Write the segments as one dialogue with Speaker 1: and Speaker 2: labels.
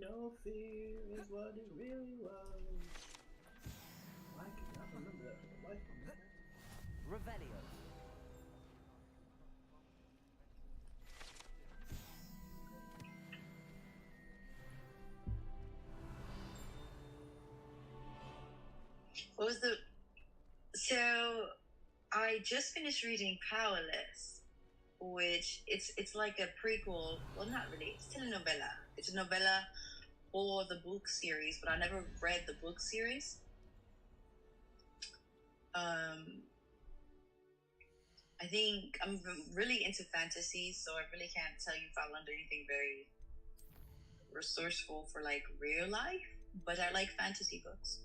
Speaker 1: No fear is what it really was. I cannot remember that for the life of me.
Speaker 2: Revelio.
Speaker 3: What was the... So, I just finished reading Powerless, which it's like a prequel. Well, not really. It's still a novella. It's a novella for the book series, but I never read the book series. I think I'm really into fantasy, so I really can't tell you if I learned anything very resourceful for like real life, but I like fantasy books.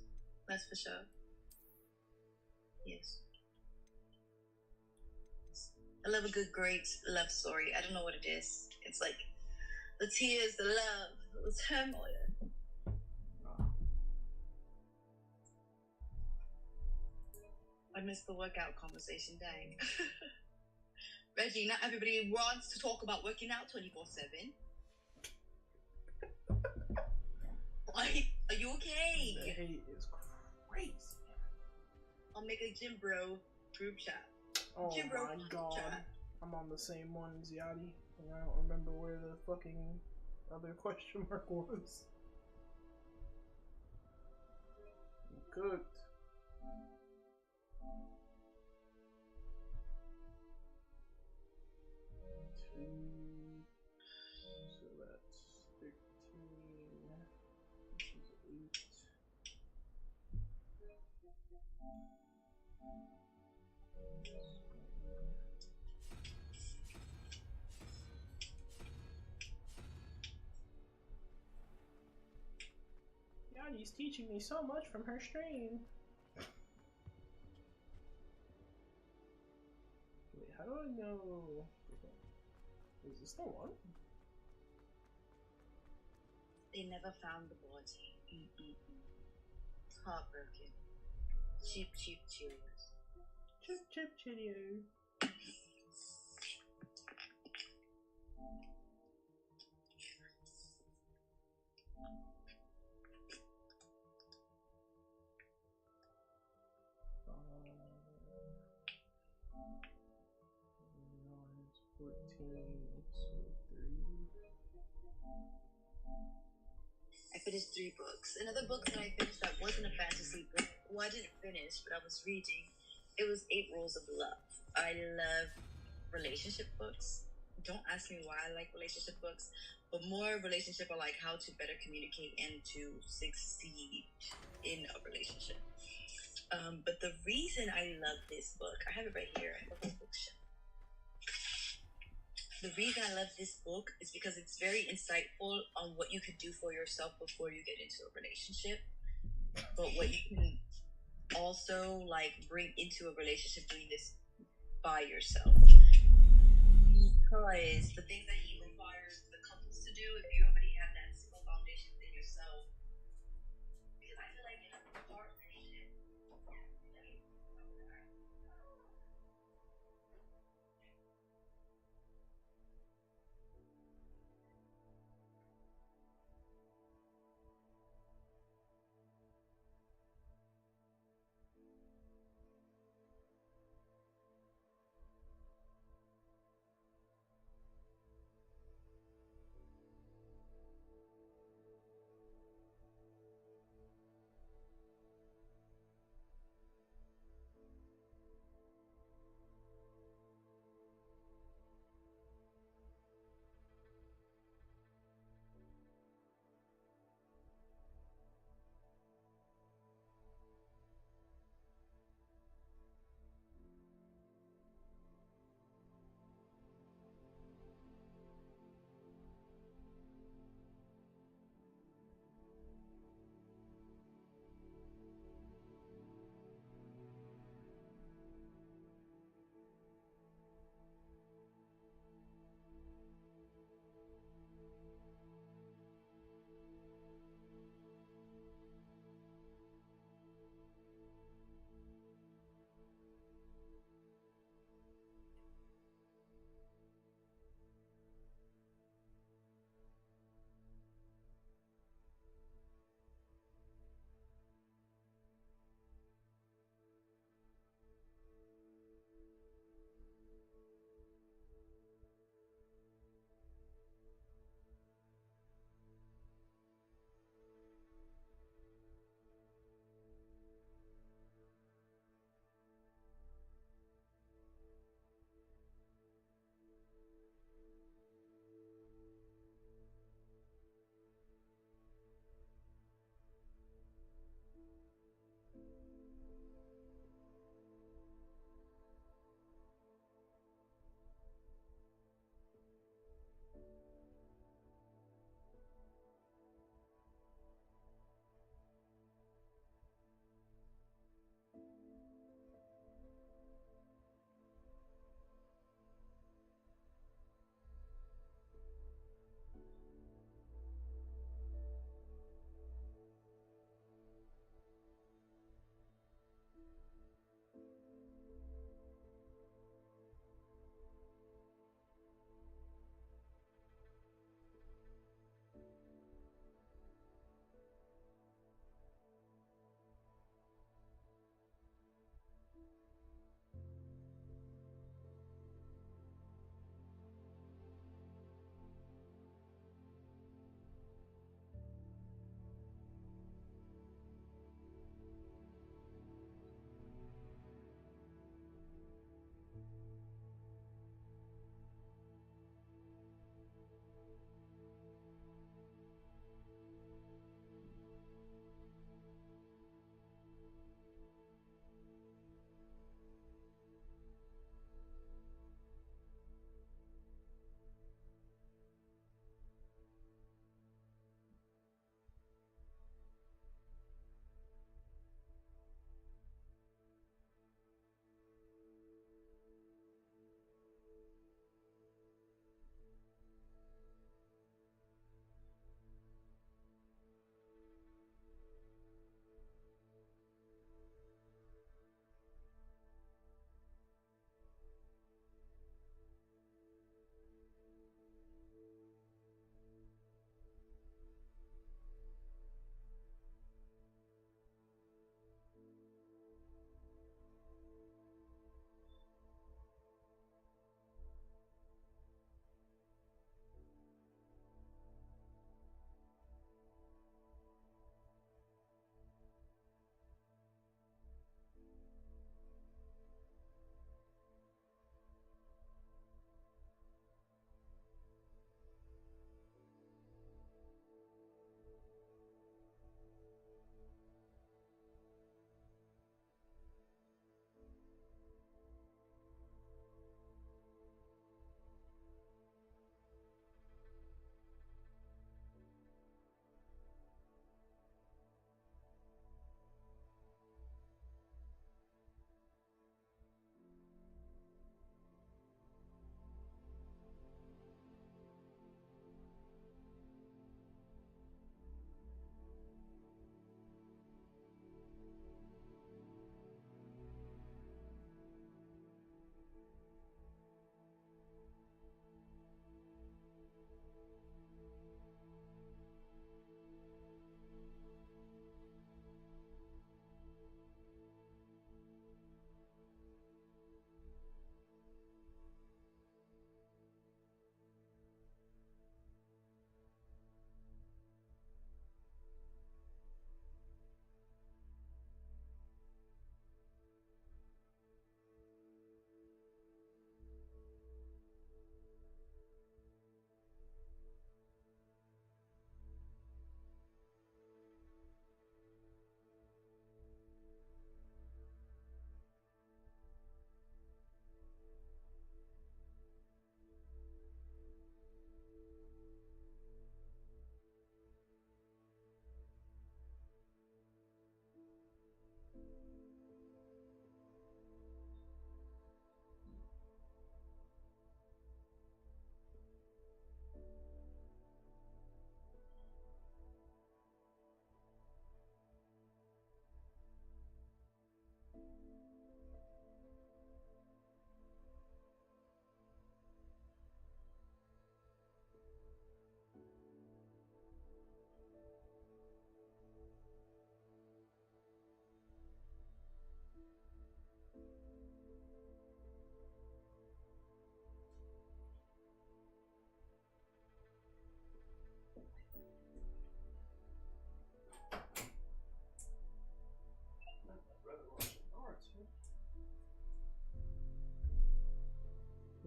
Speaker 3: That's for sure. Yes. I love a good, great love story. I don't know what it is. It's like the tears, the love, the turmoil. I missed the workout conversation, dang. Reggie, not everybody wants to talk about working out 24/7. Like, are you okay?
Speaker 1: The hate is crazy.
Speaker 3: I'll make a gym bro group chat.
Speaker 1: Oh
Speaker 3: Gym bro
Speaker 1: my
Speaker 3: group
Speaker 1: god.
Speaker 3: chat.
Speaker 1: I'm on the same one as Yary, and I don't remember where the fucking other question mark was. I'm cooked. Two. So that's 13. This is 8. Yary's teaching me so much from her stream. Wait, how do I know? Is this the one?
Speaker 3: They never found the body. Heartbroken. Cheap, cheap Cheerios.
Speaker 1: Chip chip chitty. No, it's 14, so 3.
Speaker 3: I finished 3 books. Another book that I finished that wasn't a fantasy book, well, I didn't finish, but I was reading, it was 8 Rules of Love. I love relationship books. Don't ask me why I like relationship books, but more relationship are like how to better communicate and to succeed in a relationship. But the reason I love this book, I have it right here in the whole bookshelf. The reason I love this book is because it's very insightful on what you could do for yourself before you get into a relationship, but what you can also like bring into a relationship doing this by yourself. Because the things that he requires the couples to do, if you already have that simple foundation within yourself, because I feel like in a partnership,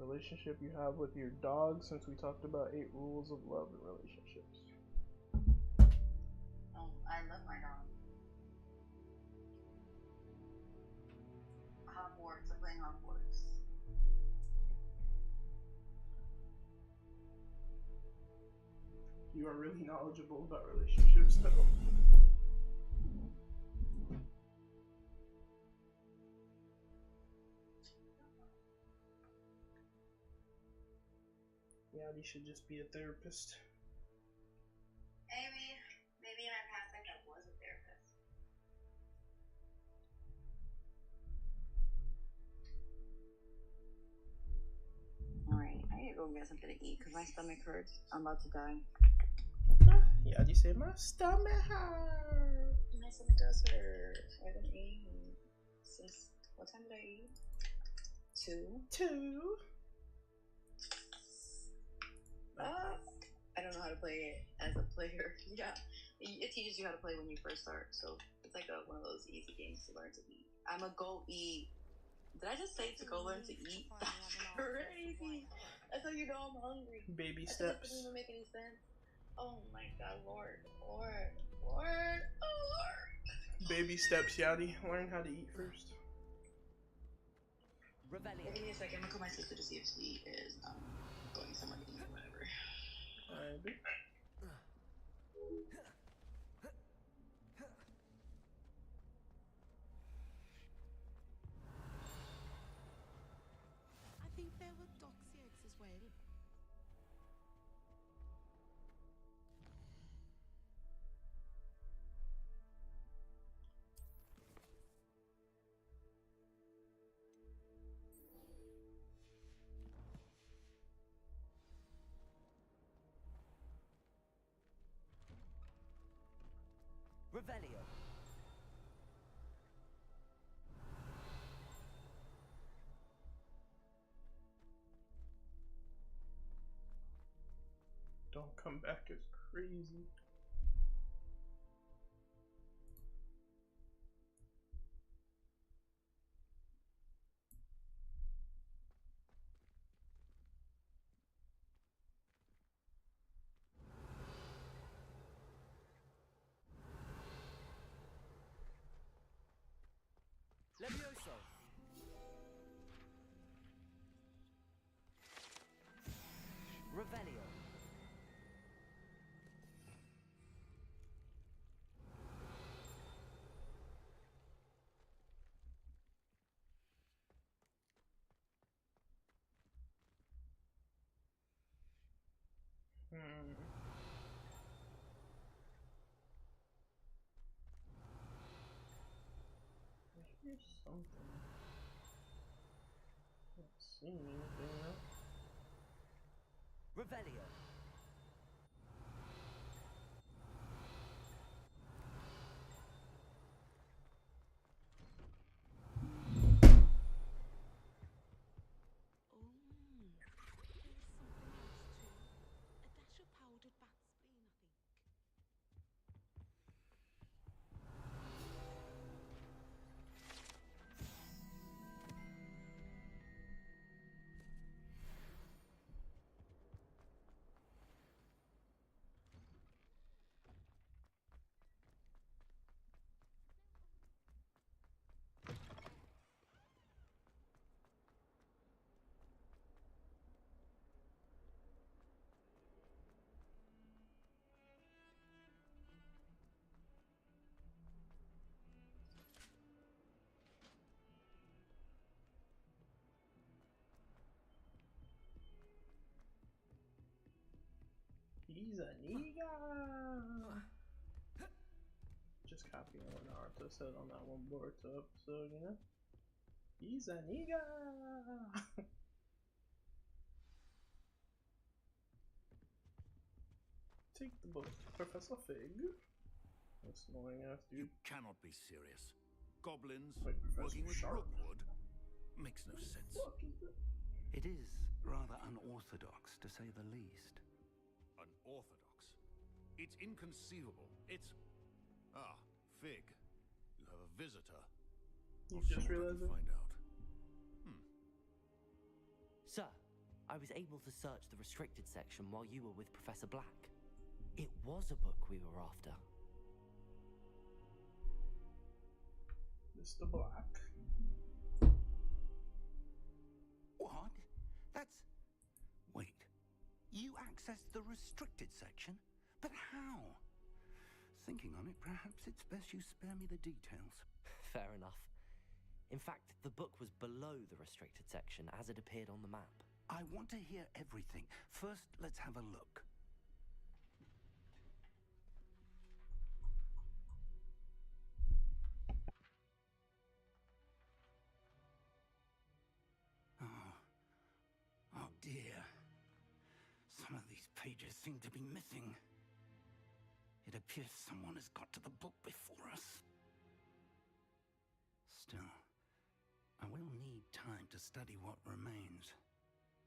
Speaker 4: Relationship you have with your dog, since we talked about 8 rules of love and relationships.
Speaker 3: Oh, I love my dog. Hogwarts. I'm playing Hogwarts.
Speaker 4: You are really knowledgeable about relationships, though. Yary should just be a therapist.
Speaker 3: Maybe in my past life I was a therapist. Alright, I need to go get something to eat because my stomach hurts. I'm about to die.
Speaker 4: Yary said, my stomach hurts.
Speaker 3: My stomach does hurt. I haven't eaten since, what time did I eat? 2? I don't know how to play it as a player. Yeah, it teaches you how to play when you first start, so it's like one of those easy games to learn to eat. I'm a go eat. Did I just say to go learn to eat? That's crazy. That's how you know I'm hungry.
Speaker 4: Baby
Speaker 3: That
Speaker 4: steps.
Speaker 3: doesn't even make any sense. Oh my god, Lord.
Speaker 4: Baby steps, Yary. Learn how to eat first.
Speaker 2: Revelio.
Speaker 3: Give me a second. I'm gonna call my sister to see if she is going somewhere to eat or whatever.
Speaker 4: Alright.
Speaker 5: I think there were doxy eggs as well.
Speaker 2: Revelio.
Speaker 4: Don't come back as crazy.
Speaker 2: Levioso. Revelio.
Speaker 4: Here's something. Not seeing anything though.
Speaker 2: Revelio.
Speaker 5: Oh, there was something else too. A dash of powdered bat spleen, I think.
Speaker 4: He's a nigga. Just copying what Naruto said on that one Boruto episode, you know? He's a nigga. Take the book, Professor Fig. That's annoying ass dude.
Speaker 6: You cannot be serious. Goblins
Speaker 4: Wait,
Speaker 6: working with
Speaker 4: Sharp.
Speaker 6: rookwood makes no sense.
Speaker 4: What is that?
Speaker 7: It is rather unorthodox, to say the least.
Speaker 6: Unorthodox. It's inconceivable. It's... Ah, Fig. You have a visitor.
Speaker 4: You
Speaker 6: I'll see
Speaker 4: just
Speaker 6: what I
Speaker 4: realized
Speaker 6: can
Speaker 4: it?
Speaker 6: find out.
Speaker 2: Sir, I was able to search the restricted section while you were with Professor Black. It was a book we were after.
Speaker 4: Mr. Black.
Speaker 7: What? That's... Wait. You accessed the restricted section? But how? Thinking on it, perhaps it's best you spare me the details.
Speaker 2: Fair enough. In fact, the book was below the restricted section as it appeared on the map.
Speaker 7: I want to hear everything. First, let's have a look. Oh dear. Some of these pages seem to be missing. It appears someone has got to the book before us. Still, I will need time to study what remains.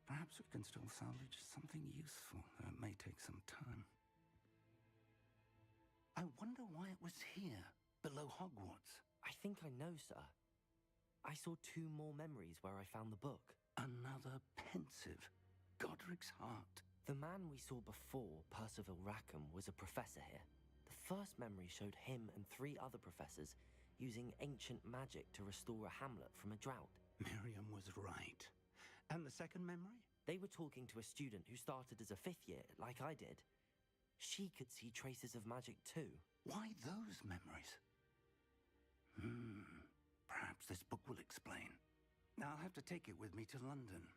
Speaker 7: Perhaps we can still salvage something useful, though it may take some time. I wonder why it was here, below Hogwarts.
Speaker 2: I think I know, sir. I saw 2 more memories where I found the book.
Speaker 7: Another pensive Godric's heart.
Speaker 2: The man we saw before, Percival Rackham, was a professor here. The first memory showed him and 3 other professors using ancient magic to restore a hamlet from a drought.
Speaker 7: Miriam was right. And the second memory?
Speaker 2: They were talking to a student who started as a 5th year, like I did. She could see traces of magic too.
Speaker 7: Why those memories? Perhaps this book will explain. I'll have to take it with me to London.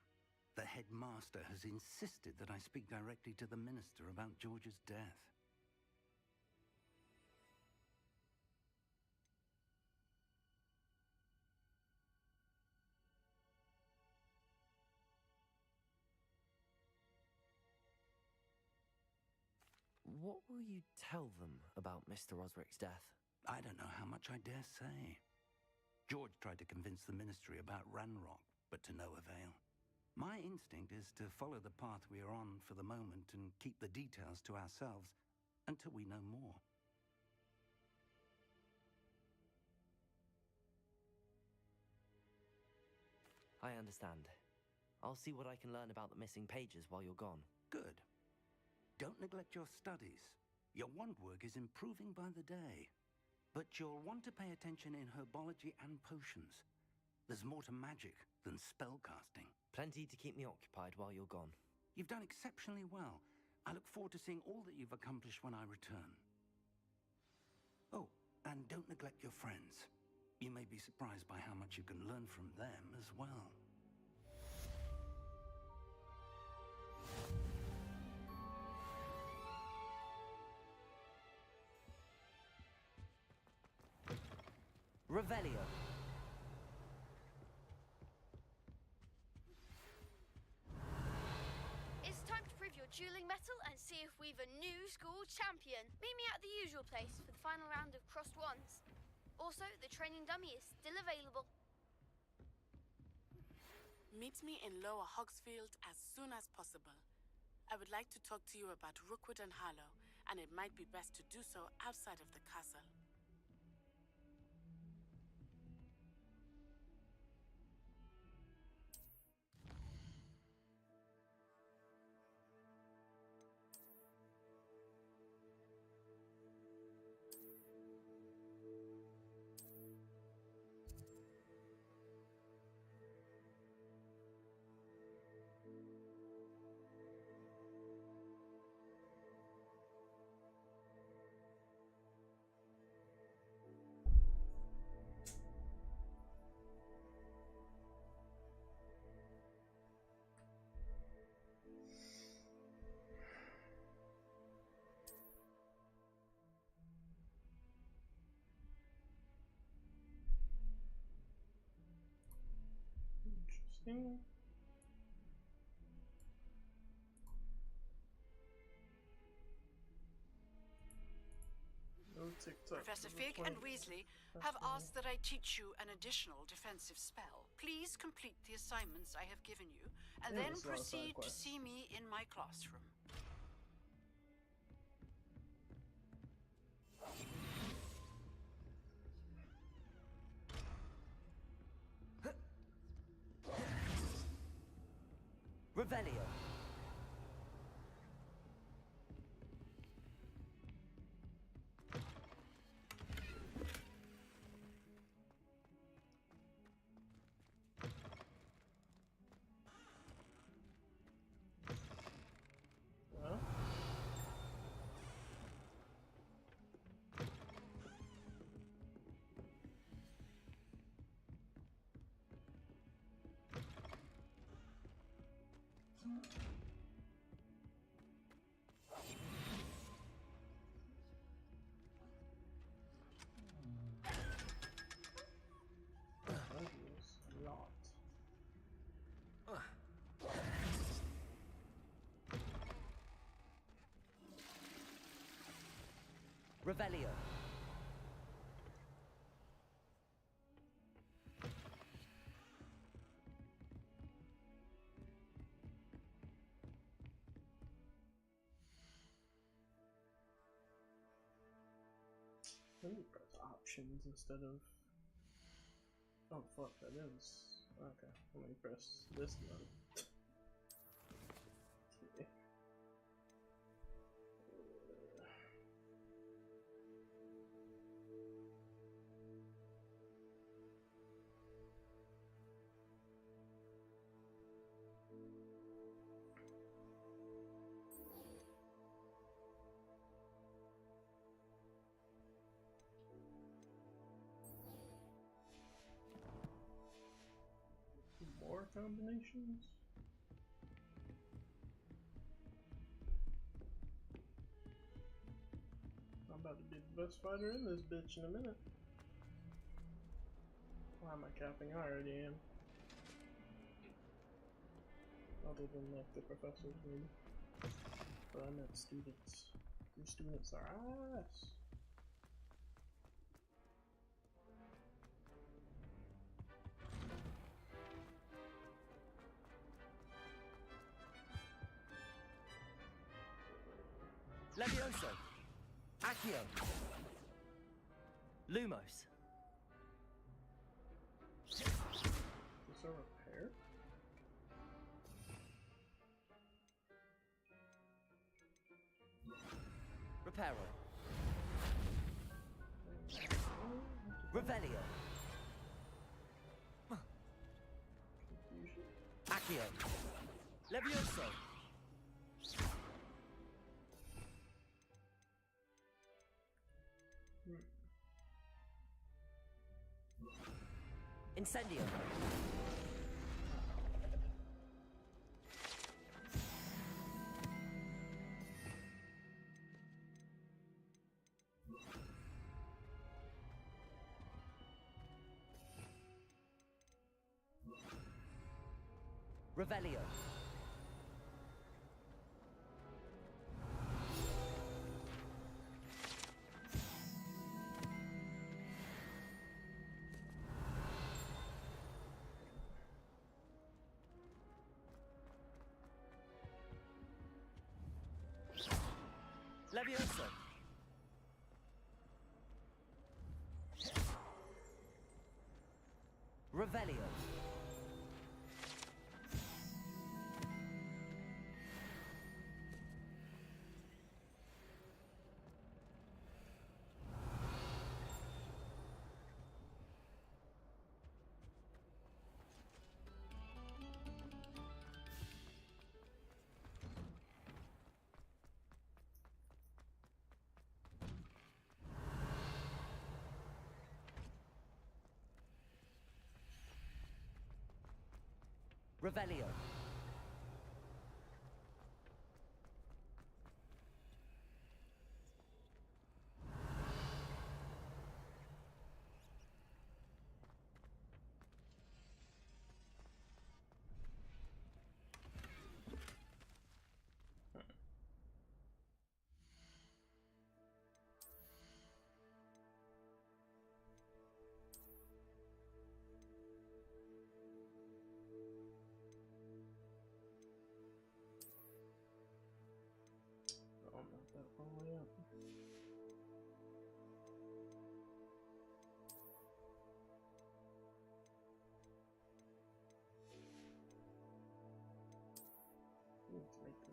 Speaker 7: The headmaster has insisted that I speak directly to the minister about George's death.
Speaker 2: What will you tell them about Mr. Osric's death?
Speaker 7: I don't know how much I dare say. George tried to convince the ministry about Ranrock, but to no avail. My instinct is to follow the path we are on for the moment and keep the details to ourselves until we know more.
Speaker 2: I understand. I'll see what I can learn about the missing pages while you're gone.
Speaker 7: Good. Don't neglect your studies. Your wand work is improving by the day. But you'll want to pay attention in herbology and potions. There's more to magic than spellcasting.
Speaker 2: Plenty to keep me occupied while you're gone.
Speaker 7: You've done exceptionally well. I look forward to seeing all that you've accomplished when I return. Oh, and don't neglect your friends. You may be surprised by how much you can learn from them as well.
Speaker 2: Revelio.
Speaker 8: It's time to prove your dueling mettle and see if we've a new school champion. Meet me at the usual place for the final round of crossed wands. Also, the training dummy is still available.
Speaker 5: Meet me in Lower Hogsfield as soon as possible. I would like to talk to you about Rookwood and Harlow, and it might be best to do so outside of the castle.
Speaker 4: Interesting. No TikTok.
Speaker 5: Professor
Speaker 4: for the
Speaker 5: Fig and
Speaker 4: 20.
Speaker 5: Weasley
Speaker 4: That's
Speaker 5: have
Speaker 4: fine.
Speaker 5: asked that I teach you an additional defensive spell. Please complete the assignments I have given you, and
Speaker 4: Yeah,
Speaker 5: then
Speaker 4: it's not a side
Speaker 5: proceed to
Speaker 4: quest.
Speaker 5: see me in my classroom.
Speaker 2: Revelio.
Speaker 4: Well. A lot.
Speaker 2: Revelio.
Speaker 4: Let me press options instead of. Oh fuck, that is. Okay, let me press this one. Okay. More combinations? I'm about to be the best fighter in this bitch in a minute. Why am I capping? I already am. Other than like the professors maybe. But I meant students. Your students are ass.
Speaker 2: Levioso. Accio. Lumos.
Speaker 4: Is this a repair?
Speaker 2: Reparo. Revelio.
Speaker 4: Confusion.
Speaker 2: Accio. Levioso. Incendio. Revelio. Levioso. Revelio. Revelio.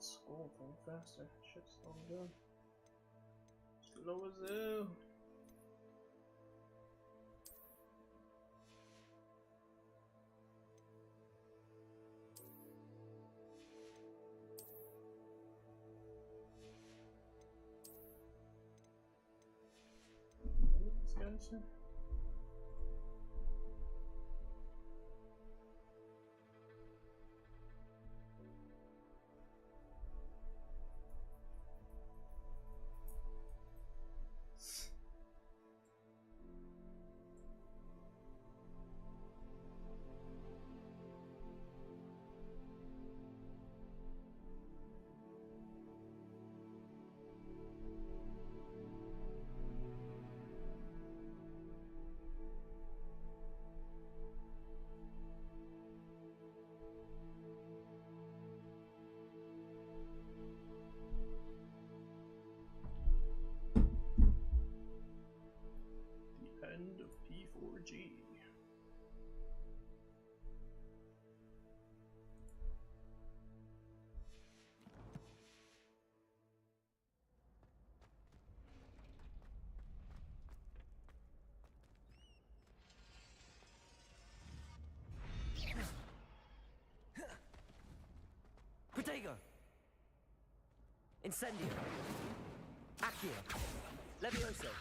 Speaker 4: Scroll thing faster. Shit's slowing down. Slow as hell. What did this guy say? End of P4G.
Speaker 2: Protego! Incendio! Accio! Levioso!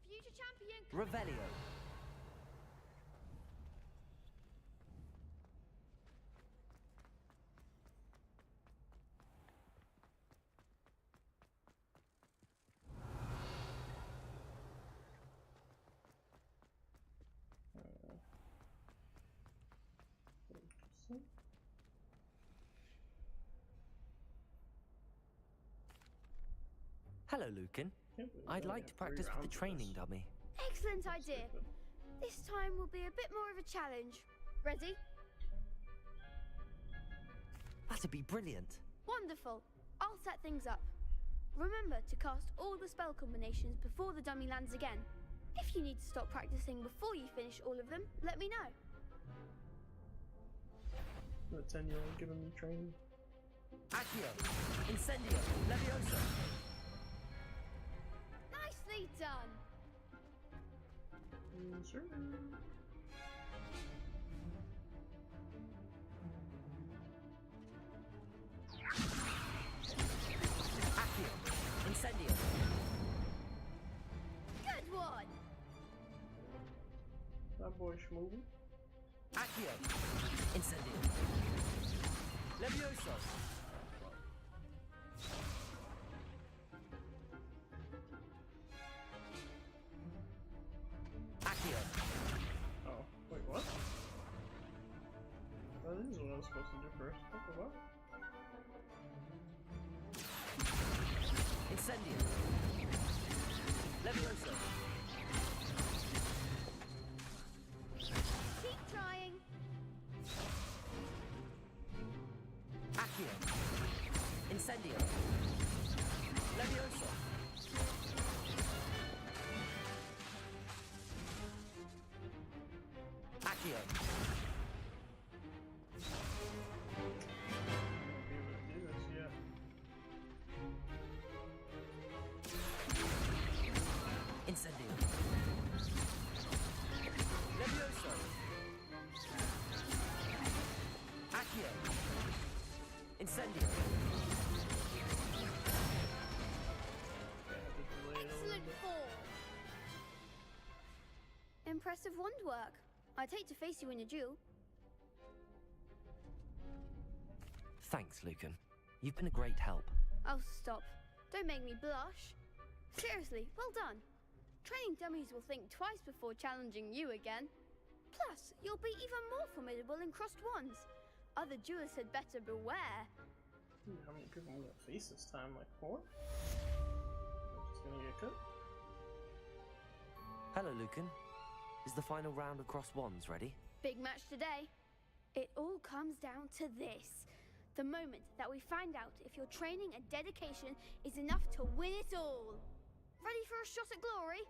Speaker 8: Future champion.
Speaker 2: Revelio! Hello, Lucan. I'd like to practice with the training dummy.
Speaker 8: Excellent idea. This time will be a bit more of a challenge. Ready?
Speaker 2: That'd be brilliant.
Speaker 8: Wonderful. I'll set things up. Remember to cast all the spell combinations before the dummy lands again. If you need to stop practicing before you finish all of them, let me know.
Speaker 4: The 10-year-old giving me training.
Speaker 2: Accio! Incendio! Levioso!
Speaker 8: Nicely done.
Speaker 4: Sure.
Speaker 2: Accio! Incendio!
Speaker 8: Good one.
Speaker 4: That boy schmoving.
Speaker 2: Accio! Incendio! Levioso! Accio!
Speaker 4: Oh, wait, what? That is what I was supposed to do first. What the what?
Speaker 2: Incendio! Levioso!
Speaker 8: Keep trying.
Speaker 2: Accio! Incendio! Levioso! Accio!
Speaker 4: I won't be able to do this yet.
Speaker 2: Incendio! Levioso! Accio! Incendio!
Speaker 8: Excellent fall. Impressive wand work. I'd hate to face you in a duel.
Speaker 2: Thanks, Lucan. You've been a great help.
Speaker 8: Oh, stop. Don't make me blush. Seriously, well done. Training dummies will think twice before challenging you again. Plus, you'll be even more formidable in crossed wands. Other duelists had better beware.
Speaker 4: How many people I'm gonna face this time? Like 4? I'm just gonna get cut.
Speaker 2: Hello, Lucan. Is the final round across wands ready?
Speaker 8: Big match today. It all comes down to this. The moment that we find out if your training and dedication is enough to win it all. Ready for a shot at glory?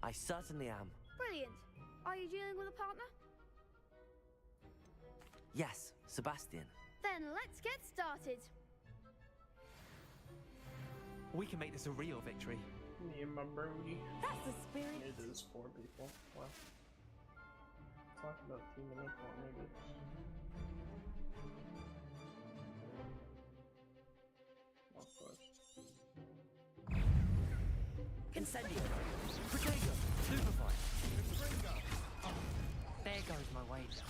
Speaker 2: I certainly am.
Speaker 8: Brilliant. Are you dealing with a partner?
Speaker 2: Yes, Sebastian.
Speaker 8: Then let's get started.
Speaker 9: We can make this a real victory.
Speaker 4: Me and my brody.
Speaker 5: That's the spirit.
Speaker 4: It is 4 people. Wow. Talk about teaming up on maybe. I'll push.
Speaker 2: Incendio! Protego! Stupefy!
Speaker 9: There goes my wager.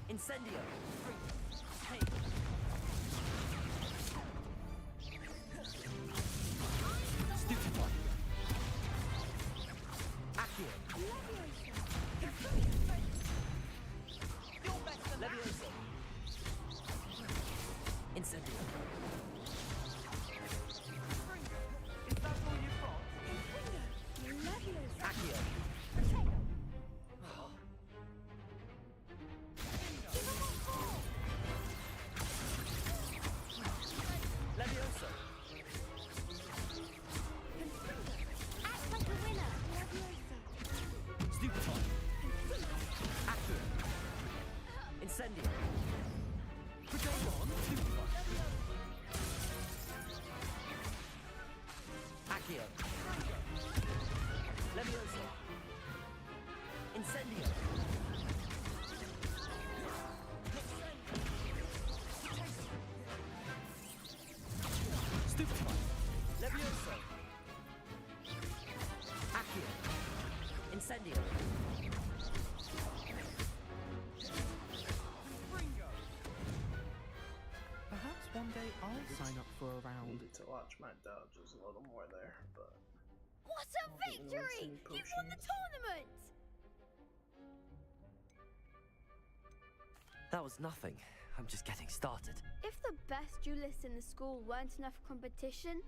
Speaker 2: Incendio!
Speaker 9: Hey,
Speaker 2: Stupefy! Accio! Levioso! Incendio!
Speaker 9: is that all you've got?
Speaker 2: Accio! Levioso!
Speaker 8: Act like a winner.
Speaker 2: Stupefy! Accio! Incendio! Protego! Stupefy! Accio! Levioso! Incendio! Stupefy! Levioso! Accio! Incendio!
Speaker 9: Perhaps one day I'll sign up for a round.
Speaker 4: Needed to watch my dodges a little more there, but
Speaker 8: What a victory! You won the tournament!
Speaker 2: That was nothing. I'm just getting started.
Speaker 8: If the best duelists in the school weren't enough for competition,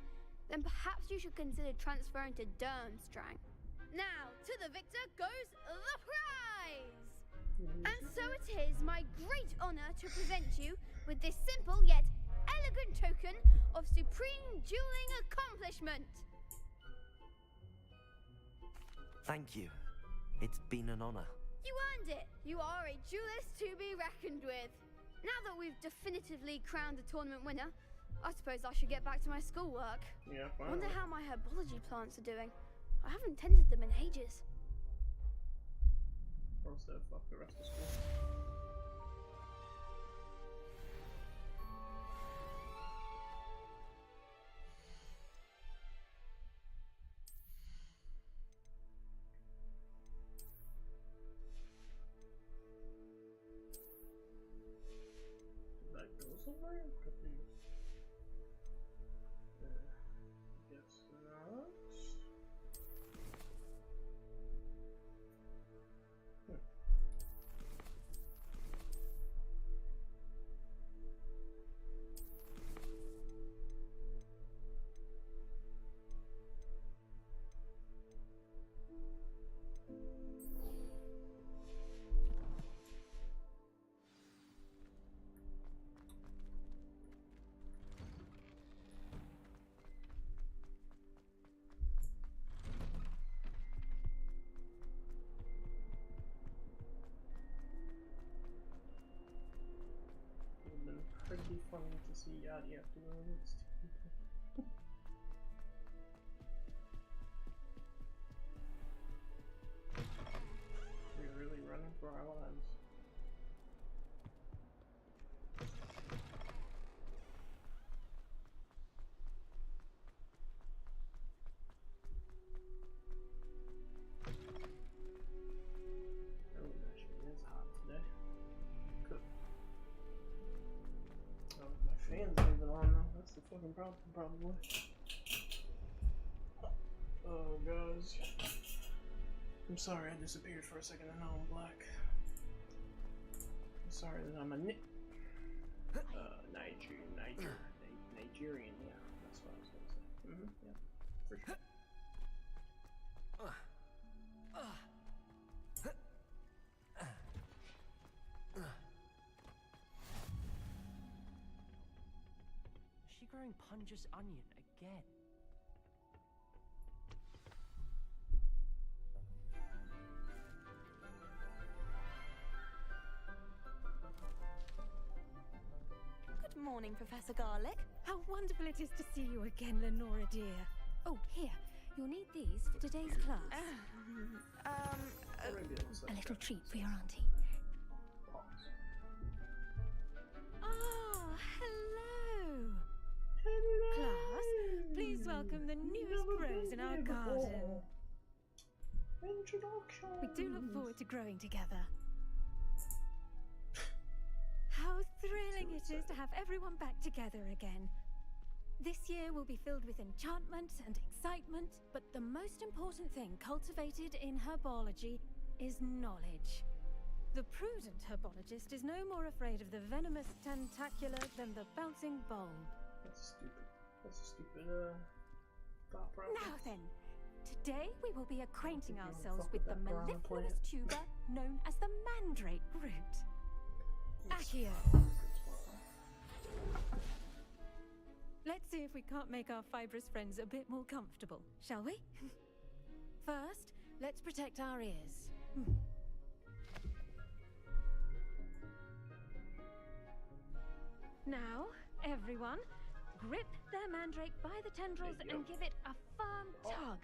Speaker 8: then perhaps you should consider transferring to Durmstrang. Now, to the victor goes the prize! And so it is my great honor to present you with this simple yet elegant token of supreme dueling accomplishment.
Speaker 2: Thank you. It's been an honor.
Speaker 8: You earned it. You are a duelist to be reckoned with. Now that we've definitively crowned the tournament winner, I suppose I should get back to my schoolwork.
Speaker 4: yeah,
Speaker 8: Wonder
Speaker 4: fine.
Speaker 8: how my herbology plants are doing. I haven't tended them in ages.
Speaker 4: Or else fuck the rest of school. Did that go somewhere? I'm confused. Guess not. It'd be funny to see Yary after one against 2 people. We're really running for our lives. Oh, that shit is hot today. Cook. Oh, my fan's not even on though. That's the fucking problem, probably. Oh, guys. I'm sorry I disappeared for a second and now I'm black. I'm sorry that I'm a night Nigerian, yeah, that's what I was gonna say. Yeah, for sure.
Speaker 9: Is she growing Punja's onion again?
Speaker 10: Good morning, Professor Garlic. How wonderful it is to see you again, Lenora dear. Oh, here. You'll need these for today's class. A little treat for your auntie. Ah, hello. Class, please welcome the newest rose in our garden.
Speaker 4: Introduction.
Speaker 10: We do look forward to growing together. How thrilling it is to have everyone back together again. This year will be filled with enchantment and excitement, but the most important thing cultivated in herbology is knowledge. The prudent herbologist is no more afraid of the venomous tentacular than the bouncing bulb.
Speaker 4: That's stupid. That's a stupid thought process.
Speaker 10: Now then, today we will be acquainting ourselves with the mellifluous tuber known as the mandrake root. Accio. Let's see if we can't make our fibrous friends a bit more comfortable, shall we? First, let's protect our ears. Now, everyone, grip their mandrake by the tendrils and give it a firm tug.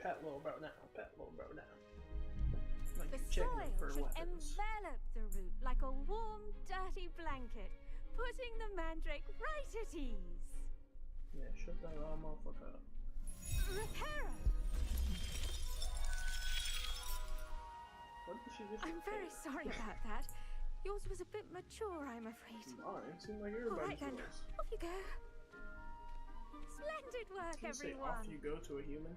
Speaker 4: Pet little bro now. Pet little bro now. Like
Speaker 10: The
Speaker 4: checking
Speaker 10: soil
Speaker 4: for
Speaker 10: should
Speaker 4: weapons.
Speaker 10: envelop the root like a warm, dirty blanket, putting the mandrake right at ease.
Speaker 4: Yeah, shut that all motherfucker up.
Speaker 10: Reparo!
Speaker 4: What did she just
Speaker 10: I'm very sorry about that. Yours was a bit mature, I'm afraid.
Speaker 4: Mine seemed like
Speaker 10: All right
Speaker 4: everybody's
Speaker 10: then,
Speaker 4: was.
Speaker 10: off you go. Splendid work,
Speaker 4: Did you say
Speaker 10: everyone.
Speaker 4: off you go to a human?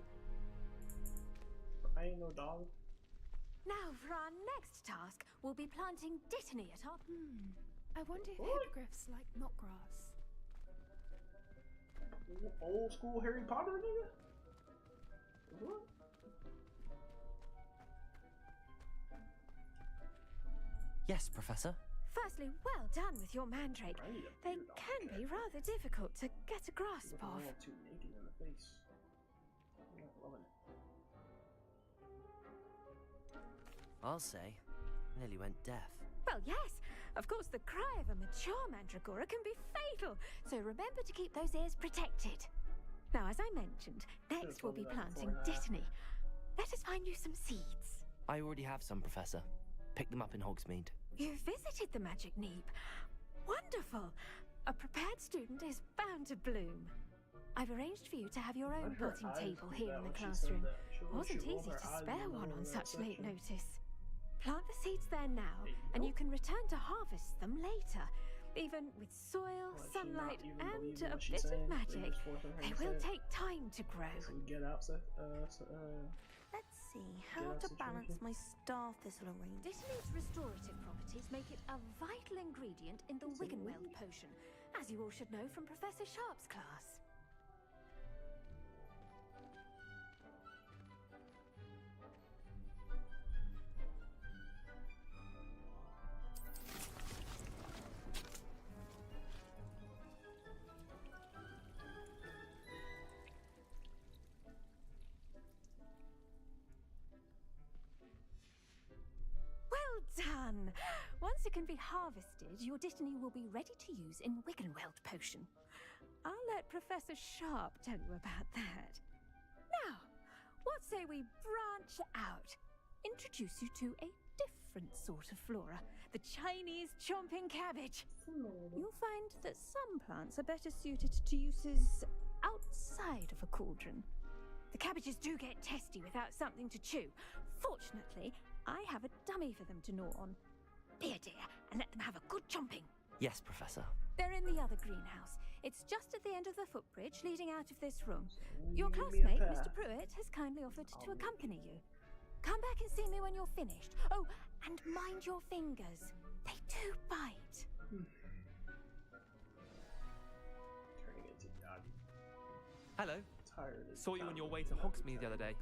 Speaker 4: I ain't no dog.
Speaker 10: Now for our next task, we'll be planting dittany at our...
Speaker 11: I wonder if hippogriffs like knot grass.
Speaker 4: Old school Harry Potter nigga? What?
Speaker 2: Yes, Professor.
Speaker 10: Firstly, well done with your mandrake. They can be rather difficult to get a grasp of.
Speaker 4: All too naked in the face. I'm not loving it.
Speaker 2: I'll say, nearly went deaf.
Speaker 10: Well, yes. Of course, the cry of a mature mandragora can be fatal, so remember to keep those ears protected. Now, as I mentioned, next we'll be planting dittany. Let us find you some seeds.
Speaker 2: I already have some, Professor. Pick them up in Hogsmeade.
Speaker 10: You visited the Magic Neep. Wonderful. A prepared student is bound to bloom. I've arranged for you to have your own potting table here in the classroom. Wasn't easy to spare one on such late notice. Plant the seeds there now, and you can return to harvest them later. Even with soil, sunlight, and a bit of magic, they will take time to grow.
Speaker 4: Get out,
Speaker 12: Let's see how to balance my star thistle arrangement.
Speaker 10: Dittany's restorative properties make it a vital ingredient in the Wiggenweld potion, as you all should know from Professor Sharp's class. Done! Once it can be harvested, your dittany will be ready to use in Wiggenweld potion. I'll let Professor Sharp tell you about that. Now, what say we branch out? Introduce you to a different sort of flora, the Chinese chomping cabbage. You'll find that some plants are better suited to uses outside of a cauldron. The cabbages do get testy without something to chew. Fortunately, I have a dummy for them to gnaw on. Be a dear and let them have a good chomping.
Speaker 2: Yes, Professor.
Speaker 10: They're in the other greenhouse. It's just at the end of the footbridge leading out of this room.
Speaker 4: You
Speaker 10: Your
Speaker 4: give me a
Speaker 10: classmate,
Speaker 4: pair.
Speaker 10: Mr. Pruitt, has kindly offered to accompany you. Come back and see me when you're finished. Oh, and mind your fingers. They do bite.
Speaker 4: Turning into Yary.
Speaker 13: Hello.
Speaker 4: Tired as
Speaker 13: Saw you on
Speaker 4: hell.
Speaker 13: your way to Hogsmeade the other day.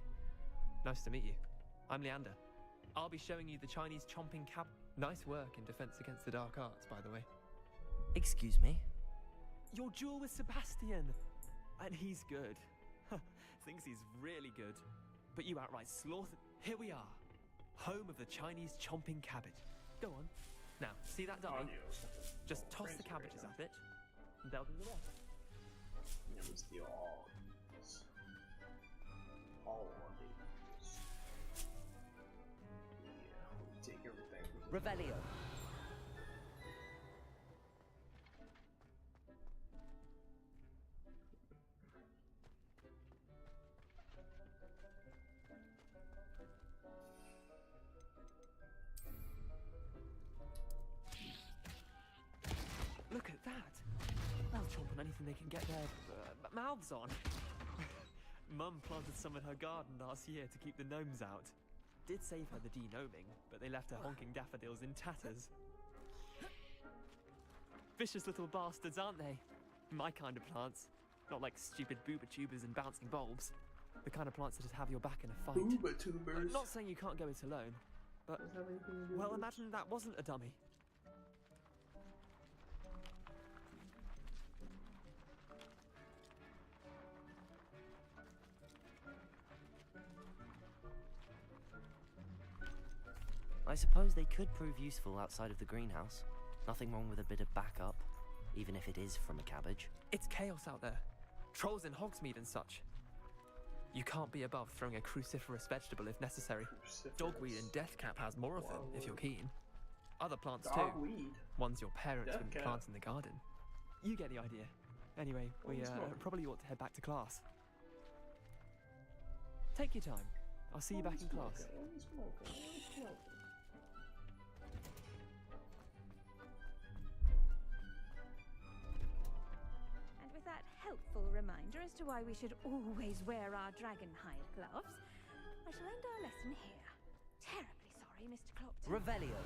Speaker 13: Nice to meet you. I'm Leander. I'll be showing you the Chinese chomping cab. Nice work in Defense Against the Dark Arts, by the way.
Speaker 2: Excuse me?
Speaker 13: Your duel with Sebastian! And he's good. Thinks he's really good. But you outright slaughtered. Here we are. Home of the Chinese chomping cabbage. Go on. Now, see that dummy? Just toss the cabbages at it, and they'll do the rest.
Speaker 4: It was the odds. All odds. Yeah, we take everything.
Speaker 2: Revelio.
Speaker 13: Look at that! They'll chomp on anything they can get their mouths on. Mum planted some in her garden last year to keep the gnomes out. Did save her the de-gnoming, but they left her honking daffodils in tatters. Vicious little bastards, aren't they? My kind of plants. Not like stupid booba tubers and bouncing bulbs. The kind of plants that just have your back in a fight.
Speaker 4: Booba tubers.
Speaker 13: Not saying you can't go it alone, but... Well, imagine that wasn't a dummy.
Speaker 2: I suppose they could prove useful outside of the greenhouse. Nothing wrong with a bit of backup, even if it is from a cabbage.
Speaker 13: It's chaos out there. Trolls in Hogsmeade and such. You can't be above throwing a cruciferous vegetable if necessary. Dogweed and deathcap has more of them, if you're keen. Other plants too.
Speaker 4: Dogweed?
Speaker 13: Ones your parents wouldn't
Speaker 4: Deathcap.
Speaker 13: plant in the garden. You get the idea. Anyway, we probably ought to head back to class. Take your time. I'll see you back in class.
Speaker 10: And with that helpful reminder as to why we should always wear our dragonhide gloves, I shall end our lesson here. Terribly sorry, Mr. Clopton.
Speaker 2: Revelio.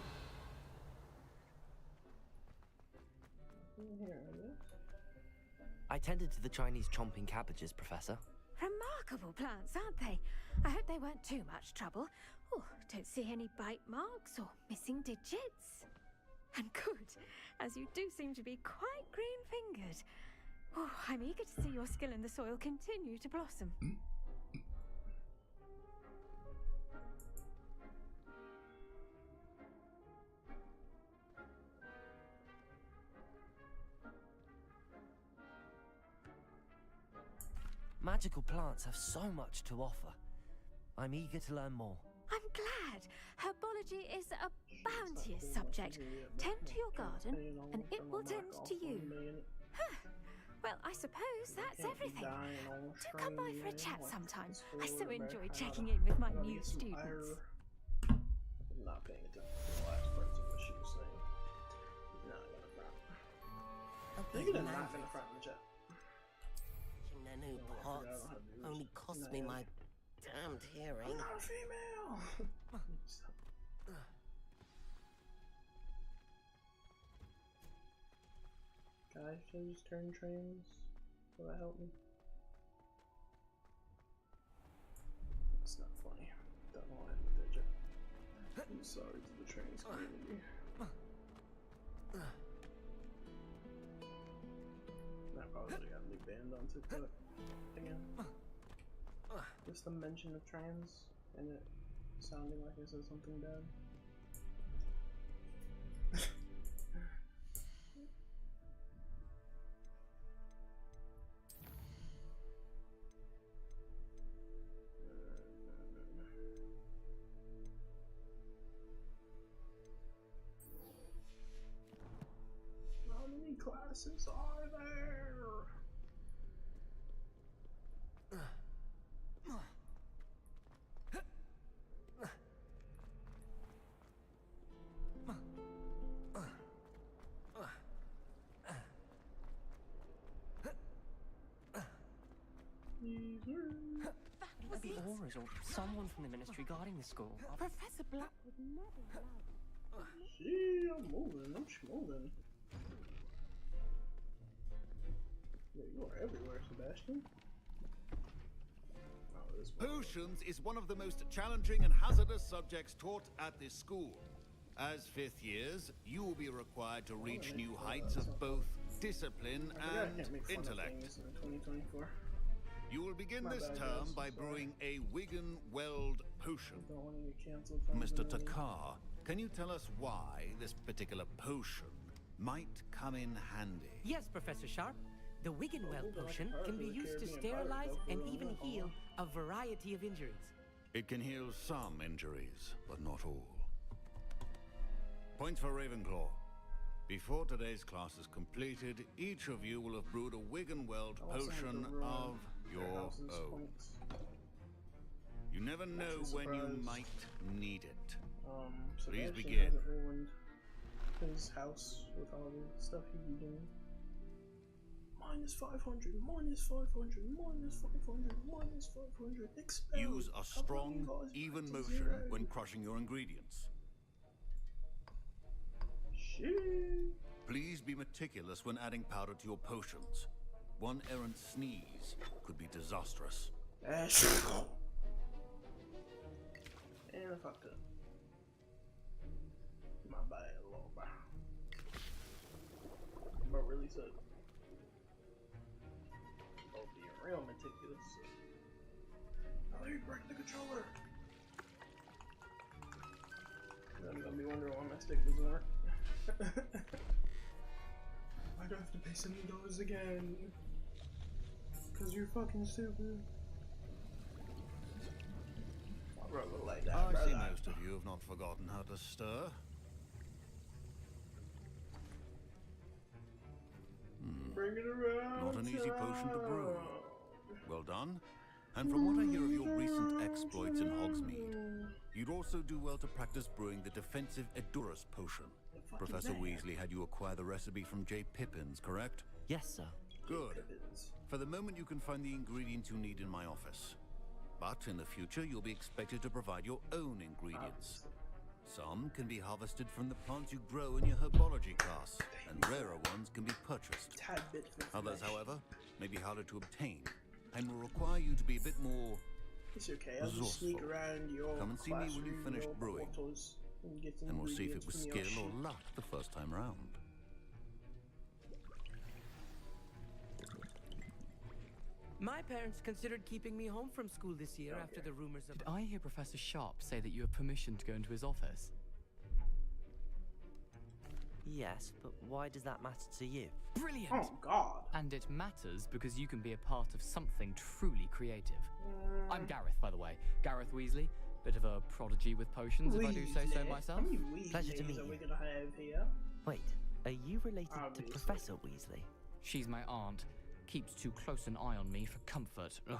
Speaker 2: I tended to the Chinese chomping cabbages, Professor.
Speaker 10: Remarkable plants, aren't they? I hope they weren't too much trouble. Oh, don't see any bite marks or missing digits. And good, as you do seem to be quite green-fingered. Oh, I'm eager to see your skill in the soil continue to blossom.
Speaker 2: Magical plants have so much to offer. I'm eager to learn more.
Speaker 10: I'm glad. Herbology is a bounteous subject. Tend to your garden, and it will tend to you. Huh. Well, I suppose that's everything. Do come by for a chat sometime. I so enjoy checking in with my new students.
Speaker 4: I'm not paying attention to the last parts of what she was saying. Not gonna front. Look at that laugh in the front of the chat.
Speaker 14: Nanu pots only cost me my damned hearing.
Speaker 4: I'm not a female! Guys, should I just turn trains? Will that help me? It's not funny. Don't know why I'm a digit. I'm sorry to the trains community. I probably would have gotten me banned on TikTok again. Just the mention of trans and it sounding like I said something bad. How many classes are there?
Speaker 9: Wizard or someone from the ministry guarding the school.
Speaker 11: Professor Black would never allow it.
Speaker 4: See, I'm moving, I'm schmoving. Yeah, you are everywhere, Sebastian.
Speaker 6: Potions is one of the most challenging and hazardous subjects taught at this school. As fifth years, you will be required to reach new heights of both discipline and intellect. You will begin this term by brewing a Wigan-Weld potion. Mr. Takar, can you tell us why this particular potion might come in handy?
Speaker 15: Yes, Professor Sharp. The Wiggenweld potion can be used to sterilize and even heal a variety of injuries.
Speaker 6: It can heal some injuries, but not all. Point for Ravenclaw. Before today's class is completed, each of you will have brewed a Wiggenweld potion of your own. You never know when you might need it. Please begin.
Speaker 4: His house with all the stuff he'd be doing. Minus 500, minus 500, minus 500, minus 500, expel.
Speaker 6: Use a strong, even motion when crushing your ingredients.
Speaker 4: Shit.
Speaker 6: Please be meticulous when adding powder to your potions. One errant sneeze could be disastrous.
Speaker 4: And I fucked up. My bad, little bro. But really suck. Oh, being real meticulous. Oh, you break the controller. I'm gonna be wondering why my stick doesn't work. Why do I have to pay $70 again? Cause you're fucking stupid.
Speaker 6: I see most of you have not forgotten how to stir.
Speaker 4: Bring it around.
Speaker 6: Not an easy potion to brew. Well done. And from what I hear of your recent exploits in Hogsmeade, you'd also do well to practice brewing the defensive Edurus potion. Professor Weasley had you acquire the recipe from J. Pippin's, correct?
Speaker 2: Yes, sir.
Speaker 6: Good. For the moment, you can find the ingredients you need in my office. But in the future, you'll be expected to provide your own ingredients. Some can be harvested from the plants you grow in your herbology class, and rarer ones can be purchased. Others, however, may be harder to obtain, and will require you to be a bit more resourceful. Come and see me when you've finished brewing, and we'll see if it was skill or luck the first time round.
Speaker 15: My parents considered keeping me home from school this year after the rumors of...
Speaker 13: Did I hear Professor Sharp say that you have permission to go into his office?
Speaker 2: Yes, but why does that matter to you?
Speaker 13: Brilliant!
Speaker 4: Oh, God.
Speaker 13: And it matters because you can be a part of something truly creative. I'm Gareth, by the way. Gareth Weasley. Bit of a prodigy with potions, if I do say so myself.
Speaker 2: Pleasure to meet you. Wait, are you related to Professor Weasley?
Speaker 13: She's my aunt. Keeps too close an eye on me for comfort. Ugh.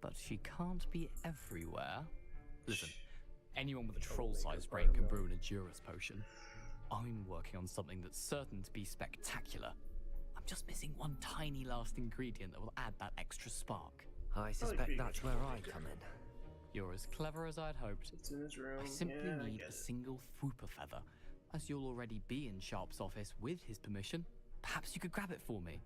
Speaker 13: But she can't be everywhere. Listen, anyone with a troll-sized brain can brew an Edurus potion. I'm working on something that's certain to be spectacular. I'm just missing one tiny last ingredient that will add that extra spark.
Speaker 2: I suspect that's where I come in.
Speaker 13: You're as clever as I'd hoped.
Speaker 4: It's in this room.
Speaker 13: I simply need a single Fwooper feather. As you'll already be in Sharp's office with his permission, perhaps you could grab it for me.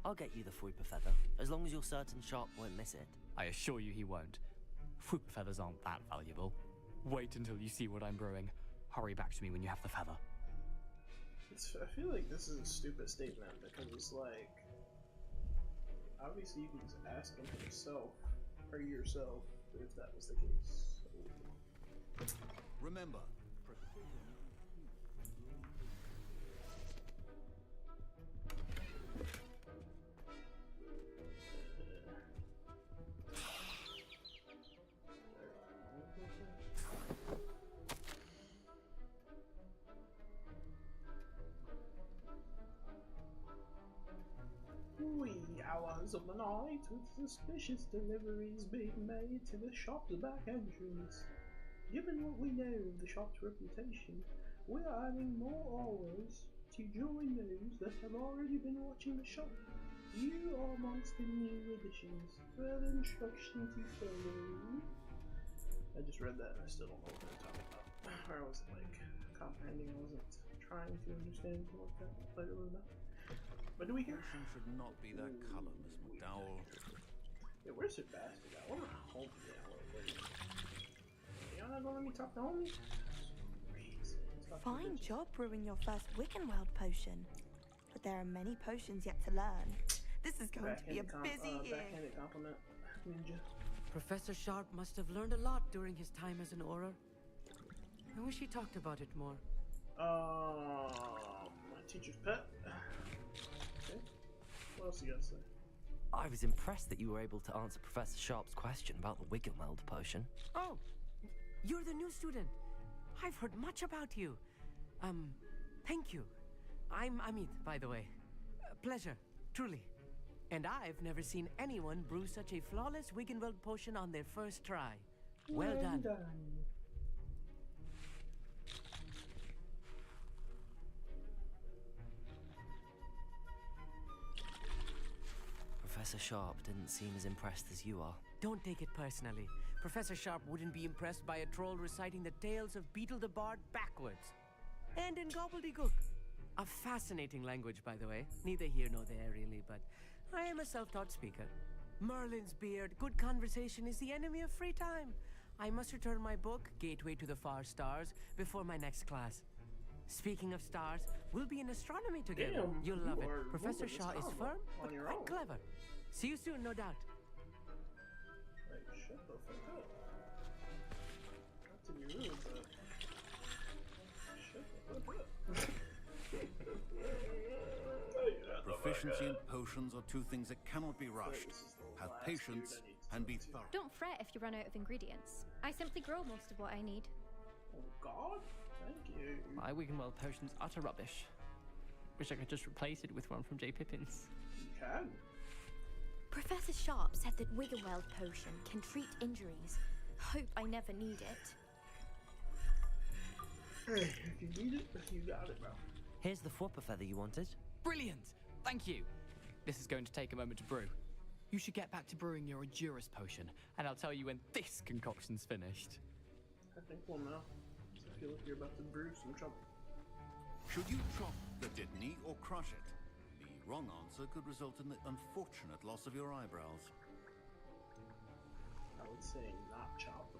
Speaker 2: I'll get you the Fwooper feather, as long as you're certain Sharp won't miss it.
Speaker 13: I assure you he won't. Fwooper feathers aren't that valuable. Wait until you see what I'm brewing. Hurry back to me when you have the feather.
Speaker 4: I feel like this is a stupid statement because it's like, obviously you can just ask him himself, or yourself, if that was the case.
Speaker 6: Remember,
Speaker 4: Wee hours of the night with suspicious deliveries being made to the shop's back entrance. Given what we know of the shop's reputation, we are adding more hours to join those that have already been watching the shop. You are amongst the new editions. Further instruction to follow. I just read that and I still don't know what they're talking about. Or I wasn't like comprehending, I wasn't trying to understand what that title was about. What do we hear?
Speaker 6: Potion should not be that color, Miss McDowell.
Speaker 4: Yeah, where's Sebastian? I want to home now. Y'all not gonna let me talk to homie?
Speaker 12: Fine job brewing your first Wickenweld potion. But there are many potions yet to learn. This is going to be a busy year.
Speaker 4: Backhanded compliment, ninja.
Speaker 15: Professor Sharp must have learned a lot during his time as an Auror. I wish he talked about it more.
Speaker 4: My teacher's pet. Okay. What else you gotta say?
Speaker 2: I was impressed that you were able to answer Professor Sharp's question about the Wiggenweld potion.
Speaker 15: Oh, you're the new student. I've heard much about you. Thank you. I'm Amit, by the way. Pleasure, truly. And I've never seen anyone brew such a flawless Wiggenweld potion on their first try. Well done.
Speaker 2: Professor Sharp didn't seem as impressed as you are.
Speaker 15: Don't take it personally. Professor Sharp wouldn't be impressed by a troll reciting the tales of Beetle the Bard backwards. And in gobbledygook. A fascinating language, by the way. Neither here nor there, really, but I am a self-taught speaker. Merlin's beard, good conversation is the enemy of free time. I must return my book, Gateway to the Far Stars, before my next class. Speaking of stars, we'll be in astronomy together.
Speaker 4: Damn,
Speaker 15: You'll love it.
Speaker 4: are
Speaker 15: Professor
Speaker 4: moving
Speaker 15: Shaw is
Speaker 4: astronomy
Speaker 15: firm,
Speaker 4: on
Speaker 15: but
Speaker 4: your
Speaker 15: quite
Speaker 4: own.
Speaker 15: clever. See you soon, no doubt.
Speaker 4: Like, shut the fuck up. Not to be rude, but shut the fuck up.
Speaker 6: Proficiency and potions are two things that cannot be rushed. Have patience and be thorough.
Speaker 16: Don't fret if you run out of ingredients. I simply grow most of what I need.
Speaker 4: Oh God, thank you.
Speaker 9: My Wiggenweld potion's utter rubbish. Wish I could just replace it with one from J. Pippin's.
Speaker 4: You can.
Speaker 16: Professor Sharp said that Wiggenweld potion can treat injuries. Hope I never need it.
Speaker 4: Hey, if you need it, you got it, bro.
Speaker 2: Here's the Fwopper feather you wanted.
Speaker 17: Brilliant! Thank you. This is going to take a moment to brew. You should get back to brewing your Endurus potion, and I'll tell you when this concoction's finished.
Speaker 4: I think we'll know. I feel like you're about to brew some trouble.
Speaker 6: Should you chop the Didney or crush it? The wrong answer could result in the unfortunate loss of your eyebrows.
Speaker 4: I would say not chop.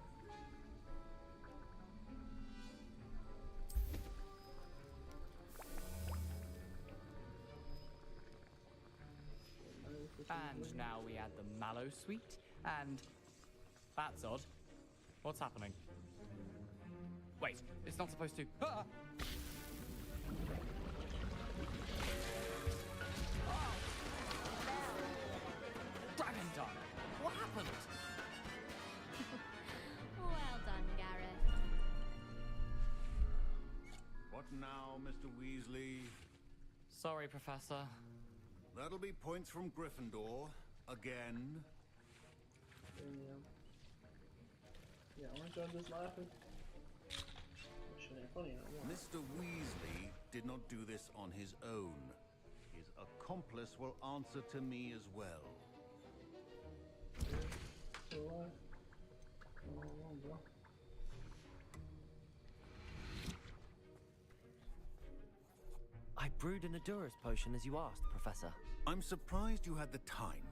Speaker 17: And now we add the mallow sweet, and that's odd. What's happening? Wait, it's not supposed to. Ah! Dragon Dog! What happened?
Speaker 16: Well done, Gareth.
Speaker 6: What now, Mr. Weasley?
Speaker 17: Sorry, Professor.
Speaker 6: That'll be points from Gryffindor. Again.
Speaker 4: Yeah, aren't y'all just laughing? Shit ain't funny no more.
Speaker 6: Mr. Weasley did not do this on his own. His accomplice will answer to me as well.
Speaker 4: Still alive? Come on, bro.
Speaker 2: I brewed an Endurus potion as you asked, Professor.
Speaker 6: I'm surprised you had the time.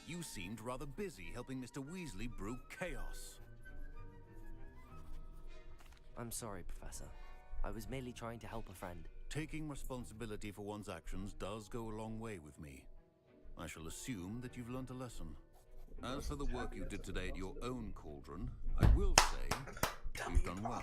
Speaker 6: You seemed rather busy helping Mr. Weasley brew chaos.
Speaker 2: I'm sorry, Professor. I was merely trying to help a friend.
Speaker 6: Taking responsibility for one's actions does go a long way with me. I shall assume that you've learnt a lesson. As for the work you did today at your own cauldron, I will say you've done well.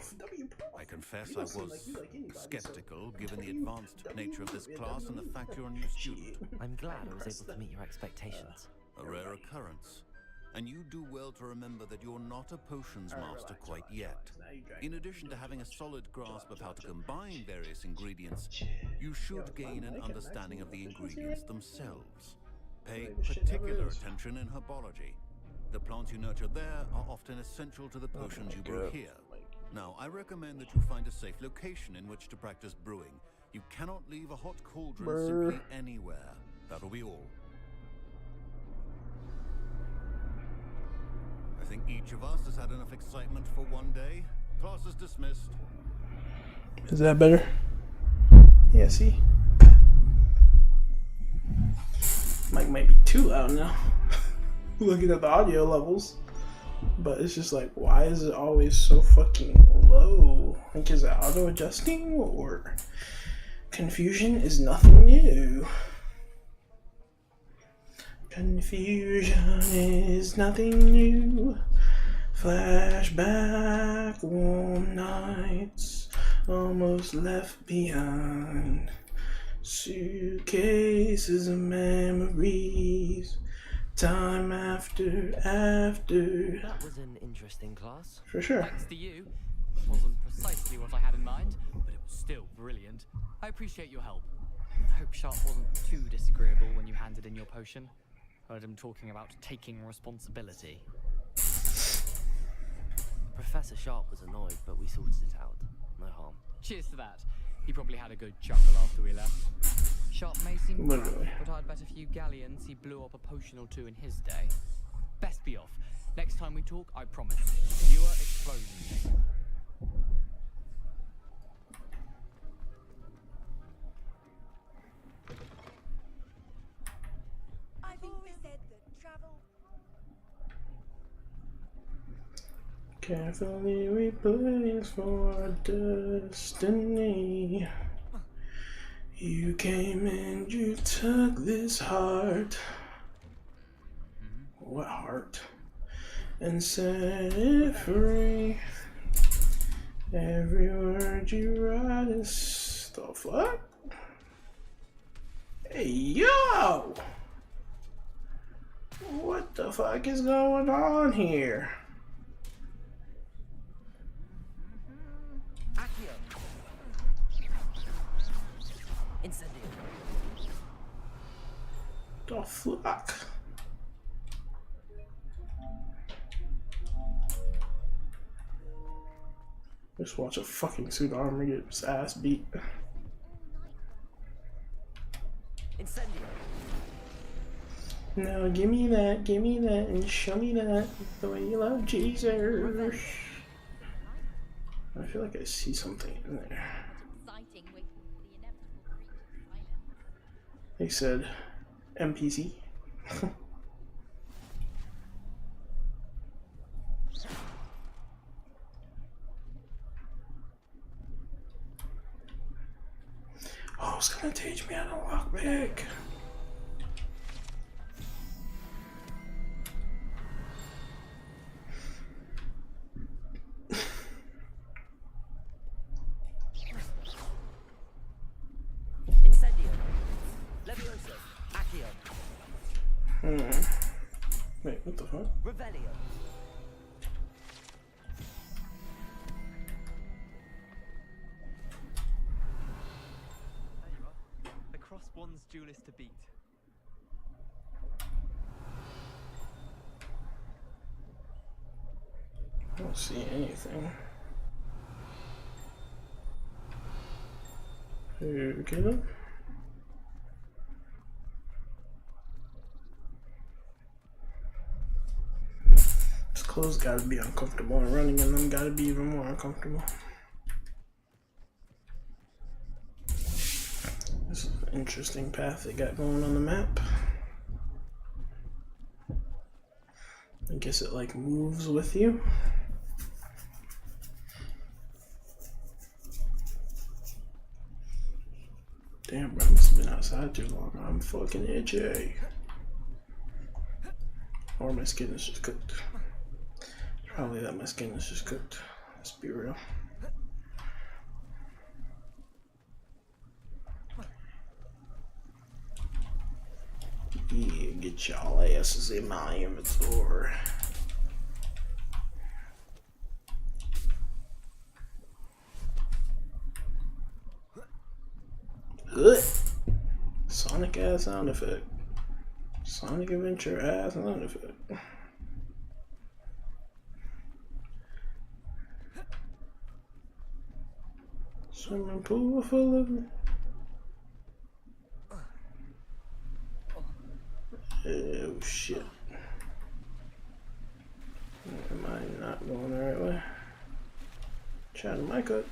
Speaker 6: I confess I was skeptical given the advanced nature of this class and the fact you're a new student.
Speaker 2: I'm glad I was able to meet your expectations.
Speaker 6: A rare occurrence. And you do well to remember that you're not a potions master quite yet. In addition to having a solid grasp of how to combine various ingredients, you should gain an understanding of the ingredients themselves. Pay particular attention in herbology. The plants you nurture there are often essential to the potions you brew here. Now, I recommend that you find a safe location in which to practice brewing. You cannot leave a hot cauldron simply anywhere. That'll be all. think each of us has had enough excitement for one day. Class is dismissed.
Speaker 4: Is that better? Yeah, see? Mic might be too loud now. Looking at the audio levels. But it's just like, why is it always so fucking low? Like, is it auto adjusting or confusion is nothing new? Confusion is nothing new. Flashback, warm nights, almost left behind. Suitcases of memories. Time after.
Speaker 2: That was an interesting class.
Speaker 4: For sure.
Speaker 17: Thanks to you. Wasn't precisely what I had in mind, but it was still brilliant. I appreciate your help. I hope Sharp wasn't too disagreeable when you handed in your potion. Heard him talking about taking responsibility.
Speaker 2: Professor Sharp was annoyed, but we sorted it out. No harm.
Speaker 17: Cheers to that. He probably had a good chuckle after we left. Sharp may seem proud, but I'd bet a few galleons he blew up a potion or two in his day. Best be off. Next time we talk, I promise. Fewer explosions.
Speaker 12: I've always said that travel.
Speaker 4: Carefully we place for destiny. You came and you took this heart. What heart? And set it free. Every word you write is the fuck? Hey yo! What the fuck is going on here? The fuck? Just watch a fucking suit armor get his ass beat. Now give me that, and show me that the way you love Jesus. I feel like I see something in there. They said NPC. Oh, it's gonna teach me how to lockpick. Wait, what the fuck?
Speaker 2: Revelio.
Speaker 13: There you are. The cross one's duelist to beat.
Speaker 4: I don't see anything. Okay then. Clothes gotta be uncomfortable, and running in them gotta be even more uncomfortable. This is an interesting path they got going on the map. I guess it like moves with you. Damn, bro, I must have been outside too long. I'm fucking itchy. Or my skin is just cooked. Probably that my skin is just cooked. Let's be real. Yeah, get y'all asses in my inventory. Ugh. Sonic ass sound effect. Sonic Adventure ass sound effect. Swimming pool full of. Oh shit. Chad and Micah.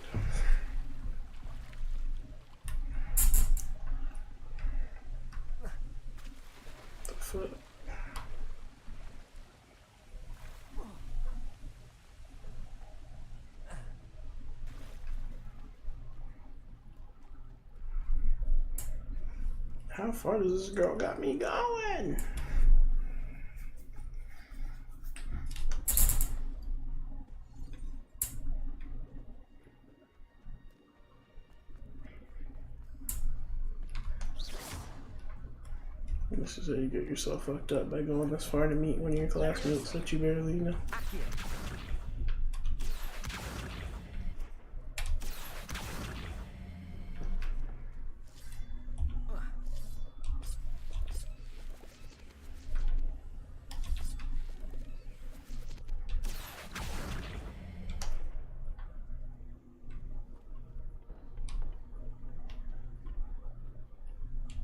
Speaker 4: The foot. How far does this girl got me going? This is how you get yourself fucked up by going this far to meet one of your classmates that you barely know.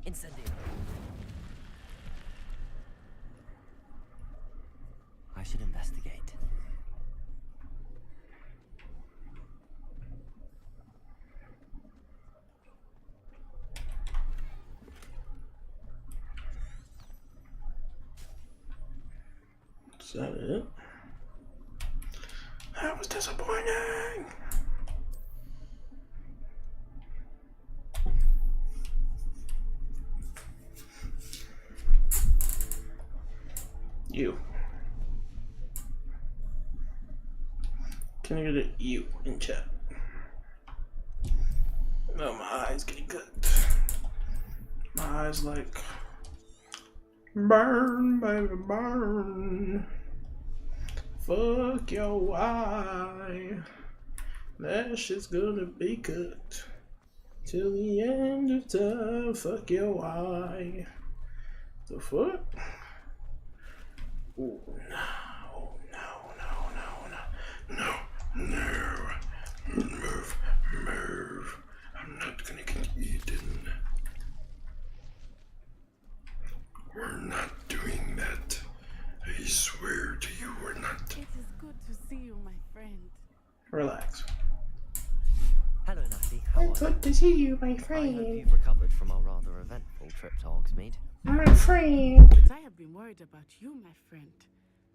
Speaker 2: Incendio. I should investigate.
Speaker 4: Is that it? That was disappointing! You. Can I get a you in chat? No, my eyes getting cooked. My eyes like burn, baby, burn. Fuck your eye. That shit's gonna be cooked till the end of time. Fuck your eye. The fuck? Oh no, no. Move. I'm not gonna get eaten. We're not doing that. I swear to you, we're not.
Speaker 5: It is good to see you, my friend.
Speaker 4: Relax.
Speaker 2: Hello, Natty. How are you?
Speaker 4: Good to see you, my
Speaker 2: I hope
Speaker 4: friend.
Speaker 2: you've recovered from our rather eventful trip to Hogsmeade.
Speaker 4: My friend.
Speaker 5: But I have been worried about you, my friend.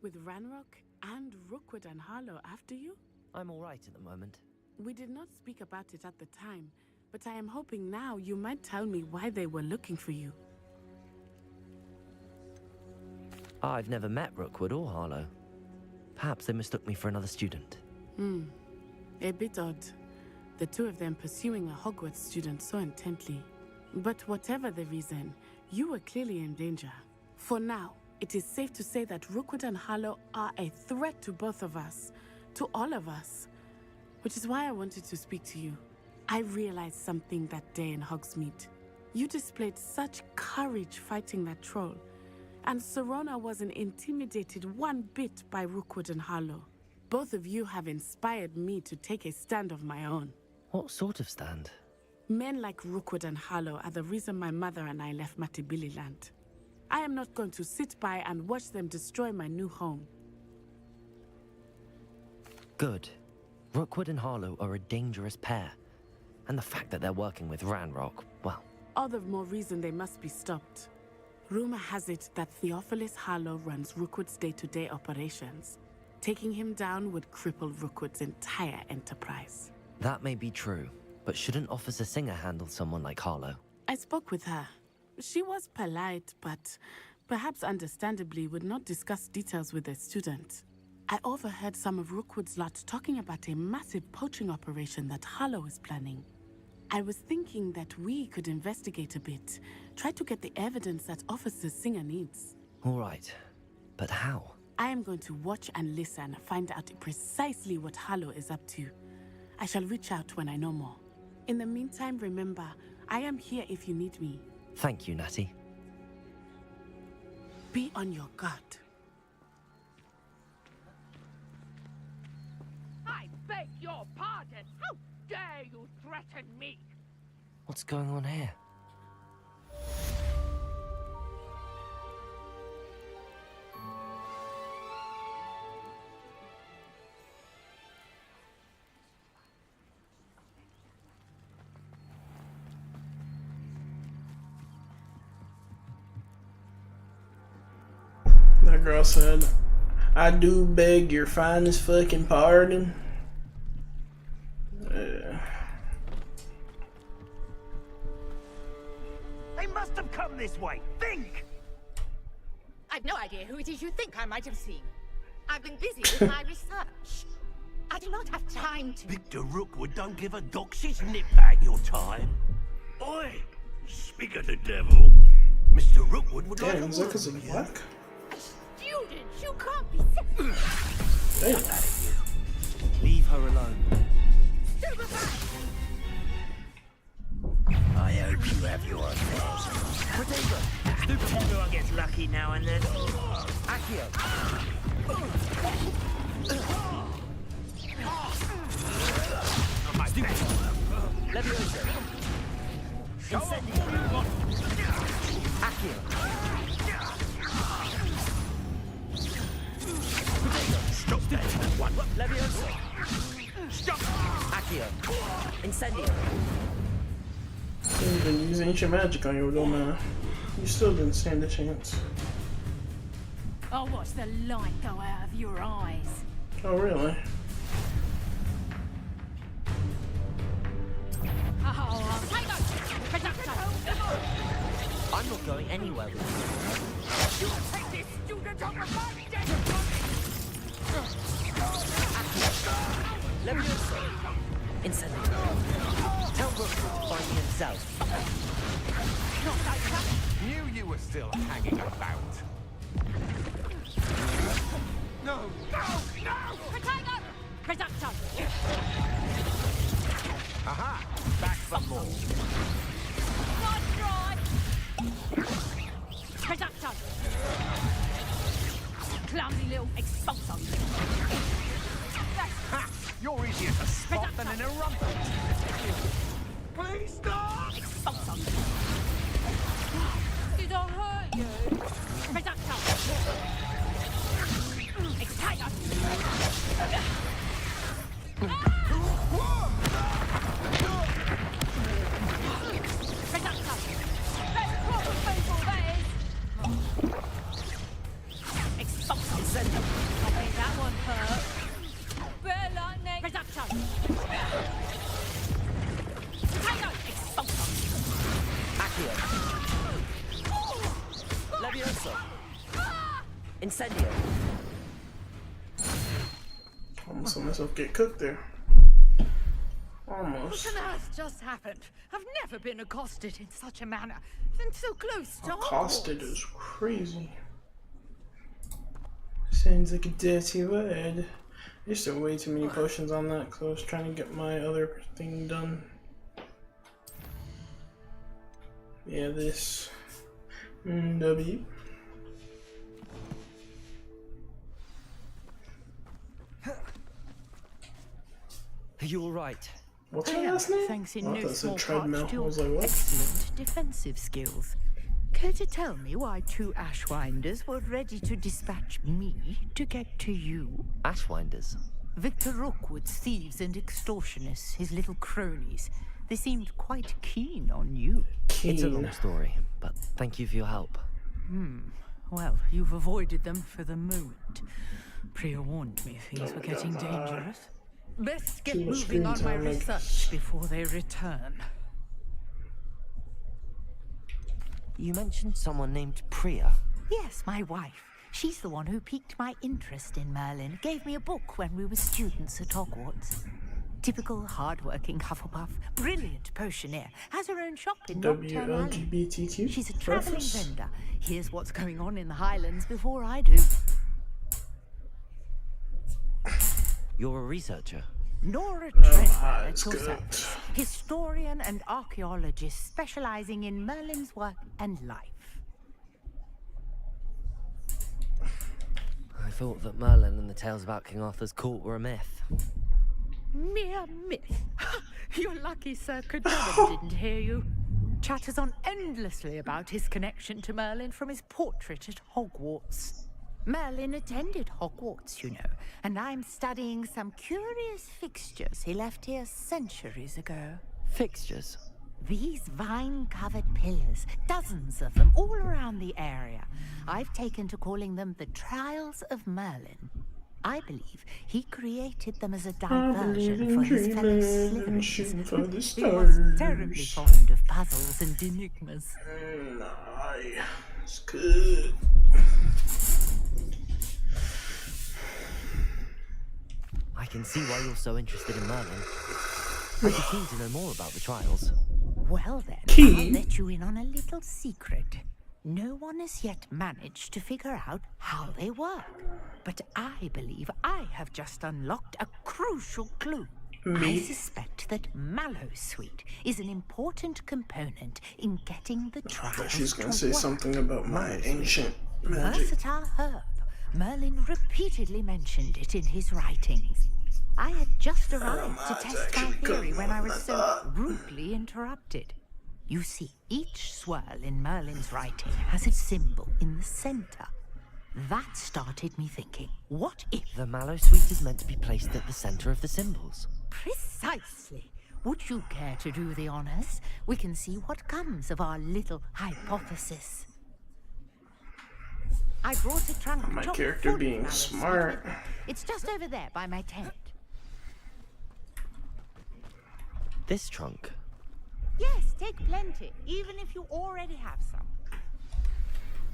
Speaker 5: With Ranrock and Rookwood and Harlow after you?
Speaker 2: I'm all right at the moment.
Speaker 5: We did not speak about it at the time, but I am hoping now you might tell me why they were looking for you.
Speaker 2: I've never met Rookwood or Harlow. Perhaps they mistook me for another student.
Speaker 5: A bit odd. The two of them pursuing a Hogwarts student so intently. But whatever the reason, you were clearly in danger. For now, it is safe to say that Rookwood and Harlow are a threat to both of us. To all of us. Which is why I wanted to speak to you. I realized something that day in Hogsmeade. You displayed such courage fighting that troll. And Serona wasn't intimidated one bit by Rookwood and Harlow. Both of you have inspired me to take a stand of my own.
Speaker 2: What sort of stand?
Speaker 5: Men like Rookwood and Harlow are the reason my mother and I left Matibili land. I am not going to sit by and watch them destroy my new home.
Speaker 2: Good. Rookwood and Harlow are a dangerous pair. And the fact that they're working with Ranrock, well...
Speaker 5: All the more reason they must be stopped. Rumor has it that Theophilus Harlow runs Rookwood's day-to-day operations. Taking him down would cripple Rookwood's entire enterprise.
Speaker 2: That may be true, but shouldn't Officer Singer handle someone like Harlow?
Speaker 5: I spoke with her. She was polite, but perhaps understandably would not discuss details with a student. I overheard some of Rookwood's lot talking about a massive poaching operation that Harlow is planning. I was thinking that we could investigate a bit, try to get the evidence that Officer Singer needs.
Speaker 2: All right, but how?
Speaker 5: I am going to watch and listen, find out precisely what Harlow is up to. I shall reach out when I know more. In the meantime, remember, I am here if you need me.
Speaker 2: Thank you, Natty.
Speaker 5: Be on your guard.
Speaker 18: I beg your pardon. How dare you threaten me?
Speaker 2: What's going on here?
Speaker 4: girl said, "I do beg your finest fucking pardon."
Speaker 18: They must have come this way. Think!
Speaker 19: I've no idea who it is you think I might have seen. I've been busy with my research. I do not have time to...
Speaker 18: Victor Rookwood don't give a doxy's nip back your time. Oi! Speak of the devil. Mr. Rookwood would like a
Speaker 4: Damn, is that because
Speaker 18: word
Speaker 4: of
Speaker 18: with
Speaker 4: black?
Speaker 19: Students, you can't be
Speaker 4: Damn.
Speaker 2: Leave her alone.
Speaker 18: I hope you have your affairs. Everyone gets lucky now and then.
Speaker 2: Accio. Levioso. Incendio. Accio.
Speaker 18: Stop that one.
Speaker 2: Levioso.
Speaker 18: Stop.
Speaker 2: Accio. Incendio.
Speaker 4: You didn't use ancient magic on your little man. You still didn't stand a chance.
Speaker 11: I'll watch the light go out of your eyes.
Speaker 4: Oh, really?
Speaker 2: I'm not going anywhere with you.
Speaker 18: You'll take this student on the back.
Speaker 2: Levioso. Incendio. Tell Rookwood to find me himself.
Speaker 18: Knew you were still hanging about. No! No! No!
Speaker 19: Potato! Production!
Speaker 18: Aha! Back for more.
Speaker 19: Not dry! Production! Clumsy little expulsion!
Speaker 18: Ha! You're easier to spot than an irrumper. Please stop!
Speaker 19: Expulsion! Did I hurt you? Production! Excited! Production! That's proper people, that is! Expulsion!
Speaker 2: Incendio.
Speaker 19: I'll make that one hurt. Better lightning! Production! Potato! Expulsion!
Speaker 2: Accio. Levioso. Incendio.
Speaker 4: Almost let myself get cooked there.
Speaker 19: What
Speaker 4: Almost.
Speaker 19: on earth just happened? I've never been accosted in such a manner. And so close to
Speaker 4: Accosted
Speaker 19: Hogwarts.
Speaker 4: is crazy. Sounds like a dirty word. There's still way too many potions on that because I was trying to get my other thing done. Yeah, this. W.
Speaker 2: Are you alright?
Speaker 4: What's her last name?
Speaker 10: Thanks in
Speaker 4: Oh, I
Speaker 10: no
Speaker 4: thought it said
Speaker 10: small
Speaker 4: treadmill.
Speaker 10: part to
Speaker 4: I
Speaker 10: your
Speaker 4: was like, what?
Speaker 10: excellent defensive skills. Care to tell me why 2 Ashwinders were ready to dispatch me to get to you?
Speaker 2: Ashwinders.
Speaker 10: Victor Rookwood's thieves and extortionists, his little cronies. They seemed quite keen on you.
Speaker 2: It's a long story, but thank you for your help.
Speaker 10: Well, you've avoided them for the moment. Priya warned me things were getting dangerous. Best get
Speaker 4: Too much
Speaker 10: moving on
Speaker 4: screen
Speaker 10: my
Speaker 4: time, I
Speaker 10: research before they return.
Speaker 2: You mentioned someone named Priya.
Speaker 10: Yes, my wife. She's the one who piqued my interest in Merlin. Gave me a book when we were students at Hogwarts. Typical hard-working Hufflepuff. Brilliant potioneer. Has her own shop in Nocturne Alley.
Speaker 4: WLGBTQ.
Speaker 10: She's a traveling
Speaker 4: reference?
Speaker 10: vendor. Here's what's going on in the Highlands before I do.
Speaker 2: You're a researcher.
Speaker 10: Nora Trent, at
Speaker 4: it's
Speaker 10: your
Speaker 4: good.
Speaker 10: service. Historian and archaeologist specializing in Merlin's work and life.
Speaker 2: I thought that Merlin and the tales about King Arthur's court were a myth.
Speaker 10: Mere myth. You're lucky Sir Cadogan didn't hear you. Chatters on endlessly about his connection to Merlin from his portrait at Hogwarts. Merlin attended Hogwarts, you know, and I'm studying some curious fixtures he left here centuries ago.
Speaker 2: Fixtures?
Speaker 20: These vine-covered pillars, dozens of them all around the area. I've taken to calling them the Trials of Merlin. I believe he created them as a diversion for his fellow Slytherins. He was terribly fond of puzzles and enigmas.
Speaker 4: It's good.
Speaker 2: I can see why you're so interested in Merlin. I'd be keen to know more about the trials.
Speaker 20: Well then, I'll let you in on a little secret. No one has yet managed to figure out how they work. But I believe I have just unlocked a crucial clue. I suspect that Mallowsweet is an important component in getting the trials
Speaker 4: she's gonna say
Speaker 20: work.
Speaker 4: something about my ancient magic.
Speaker 20: Versatile herb. Merlin repeatedly mentioned it in his writings. I had just arrived to test my theory when I was so rudely interrupted. You see, each swirl in Merlin's writing has its symbol in the center. That started me thinking, what if...
Speaker 2: The Mallowsweet is meant to be placed at the center of the symbols.
Speaker 20: Precisely. Would you care to do the honors? We can see what comes of our little hypothesis. I brought a trunk.
Speaker 4: My character being smart.
Speaker 20: It's just over there by my tent.
Speaker 2: This trunk?
Speaker 20: Yes, take plenty, even if you already have some.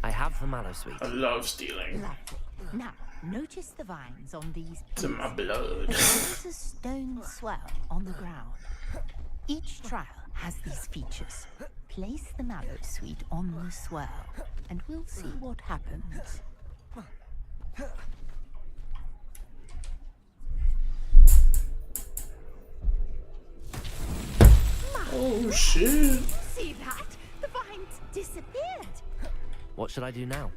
Speaker 2: I have the Mallowsweet.
Speaker 4: I love stealing.
Speaker 20: Lovely. Now, notice the vines on these
Speaker 4: It's in my blood.
Speaker 20: There's a stone swell on the ground. Each trial has these features. Place the Mallowsweet on the swell, and we'll see what happens.
Speaker 4: Oh shit!
Speaker 20: See that? The vines disappeared.
Speaker 2: What should I do now?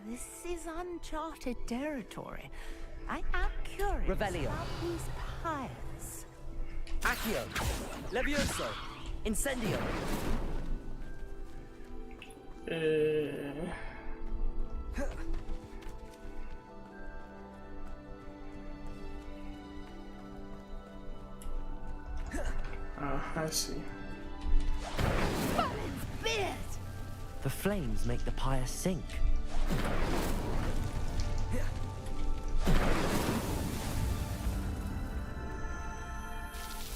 Speaker 20: This is uncharted territory. I am curious
Speaker 2: Revelio.
Speaker 20: about these piles.
Speaker 2: Accio! Levioso! Incendio!
Speaker 4: I see.
Speaker 2: The flames make the pyre sink.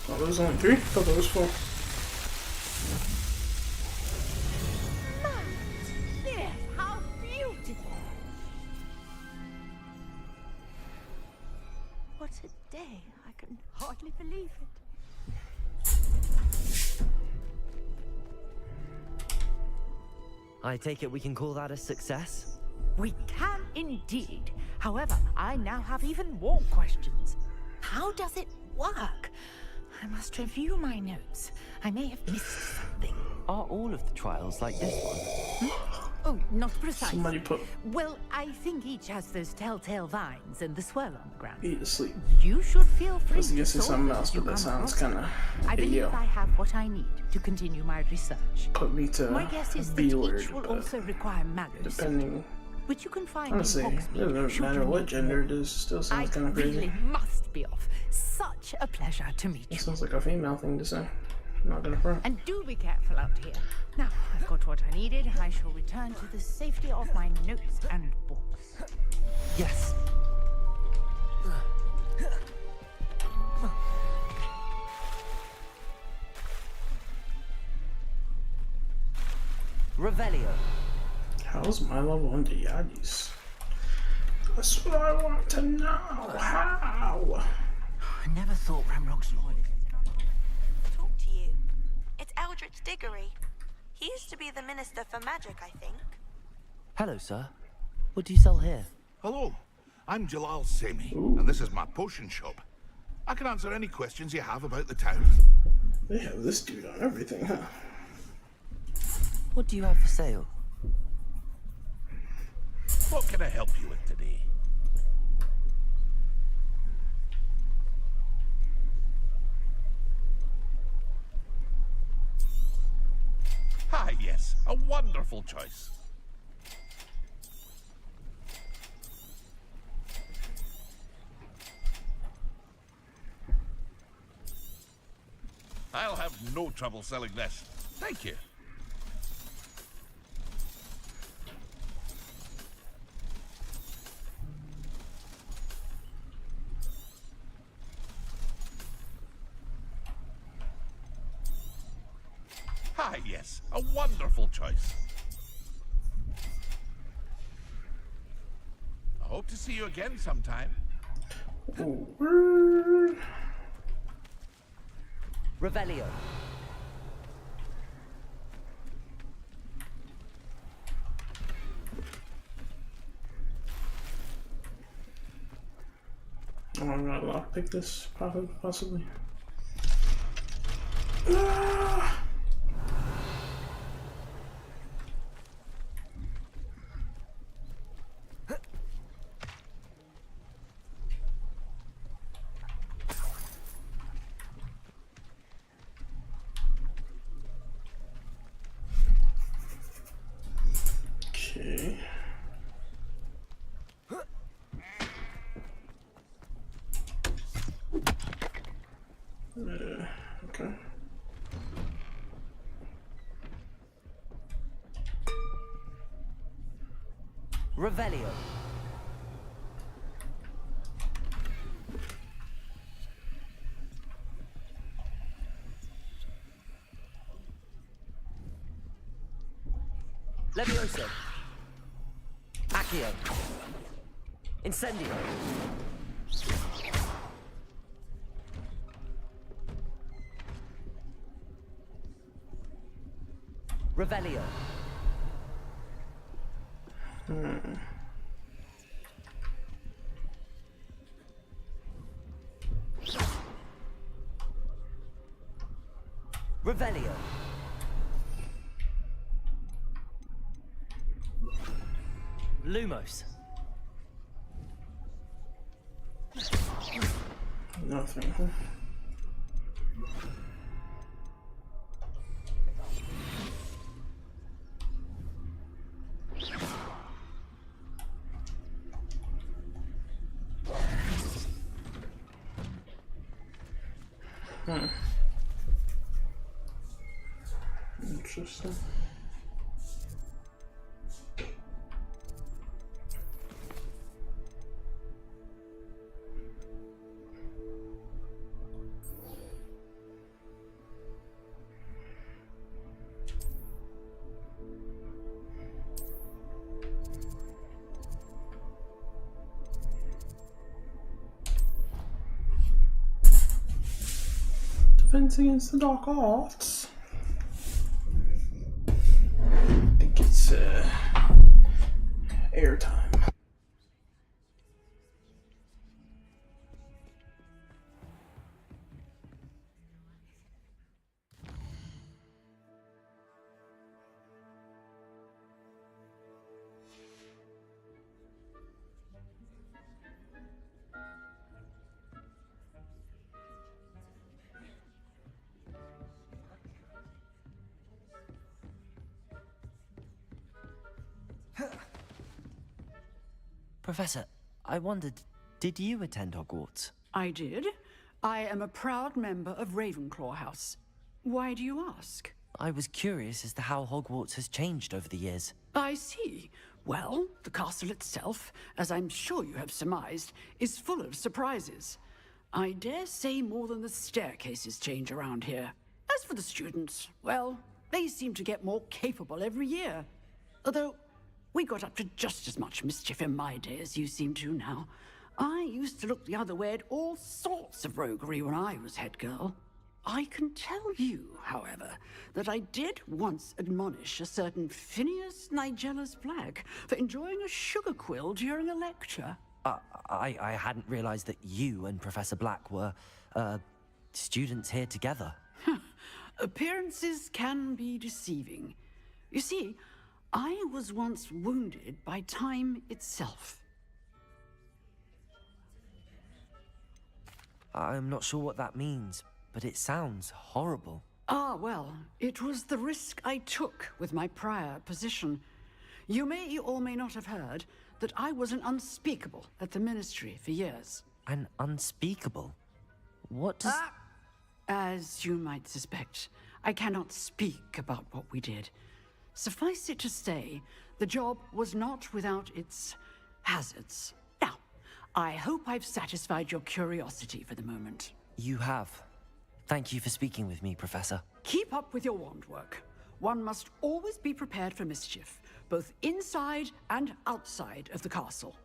Speaker 4: Oh, there was only 3? I thought there was 4.
Speaker 20: How beautiful! What a day! I can hardly believe it.
Speaker 2: I take it we can call that a success?
Speaker 20: We can indeed. However, I now have even more questions. How does it work? I must review my notes. I may have missed something.
Speaker 2: Are all of the trials like this one?
Speaker 20: Oh, not precisely.
Speaker 4: Somebody put
Speaker 20: Well, I think each has those telltale vines and the swirl on the ground.
Speaker 4: eat to sleep.
Speaker 20: You should feel
Speaker 4: I
Speaker 20: free
Speaker 4: was
Speaker 20: to
Speaker 4: guessing
Speaker 20: solve
Speaker 4: something
Speaker 20: it
Speaker 4: else,
Speaker 20: as you
Speaker 4: but that
Speaker 20: come
Speaker 4: sounds
Speaker 20: across
Speaker 4: kind
Speaker 20: it.
Speaker 4: of.
Speaker 20: I believe I have what I need to continue my research.
Speaker 4: Put me to
Speaker 20: My guess is that
Speaker 4: B-word,
Speaker 20: each will
Speaker 4: but
Speaker 20: also require Mallows,
Speaker 4: depending.
Speaker 20: which you can find
Speaker 4: Honestly,
Speaker 20: in
Speaker 4: it
Speaker 20: Hogsmeade.
Speaker 4: doesn't
Speaker 20: should
Speaker 4: matter
Speaker 20: you
Speaker 4: what
Speaker 20: need
Speaker 4: gender
Speaker 20: more.
Speaker 4: it is. Still sounds
Speaker 20: I
Speaker 4: kind of crazy.
Speaker 20: really must be off. Such a pleasure to meet you.
Speaker 4: It sounds like a female thing to say. I'm not gonna front.
Speaker 20: And do be careful out here. Now, I've got what I needed. I shall return to the safety of my notes and books.
Speaker 2: Yes. Revelio.
Speaker 4: How's my level on the Yadis? That's what I want to know. How?
Speaker 15: I never thought Ramrog's loyal.
Speaker 12: Talk to you. It's Eldritch Diggory. He used to be the Minister for Magic, I think.
Speaker 2: Hello, sir. What do you sell here?
Speaker 21: Hello, I'm Jalal Semi, and this is my potion shop. I can answer any questions you have about the town.
Speaker 4: They have this dude on everything, huh?
Speaker 2: What do you have for sale?
Speaker 21: What can I help you with today? Ah, yes, a wonderful choice. I'll have no trouble selling this. Thank you. Ah, yes. A wonderful choice. I hope to see you again sometime.
Speaker 2: Revelio.
Speaker 4: Oh, I'm gonna lockpick this, possibly. Okay. Okay.
Speaker 2: Revelio. Levioso. Accio. Incendio. Revelio. Revelio. Lumos.
Speaker 4: Nothing. Interesting. Defense against the dark arts. I think it's airtime.
Speaker 2: Professor, I wondered, did you attend Hogwarts?
Speaker 1: I did. I am a proud member of Ravenclaw House. Why do you ask?
Speaker 2: I was curious as to how Hogwarts has changed over the years.
Speaker 1: I see. Well, the castle itself, as I'm sure you have surmised, is full of surprises. I dare say more than the staircases change around here. As for the students, well, they seem to get more capable every year. Although, we got up to just as much mischief in my day as you seem to now. I used to look the other way at all sorts of roguery when I was head girl. I can tell you, however, that I did once admonish a certain Phineas Nigellus Black for enjoying a sugar quill during a lecture.
Speaker 2: I hadn't realized that you and Professor Black were, students here together.
Speaker 1: Appearances can be deceiving. You see, I was once wounded by time itself.
Speaker 2: I'm not sure what that means, but it sounds horrible.
Speaker 1: Ah, well, it was the risk I took with my prior position. You may or may not have heard that I was an unspeakable at the Ministry for years.
Speaker 2: An unspeakable? What does...
Speaker 1: As you might suspect, I cannot speak about what we did. Suffice it to say, the job was not without its hazards. Now, I hope I've satisfied your curiosity for the moment.
Speaker 2: You have. Thank you for speaking with me, Professor.
Speaker 1: Keep up with your wand work. One must always be prepared for mischief, both inside and outside of the castle.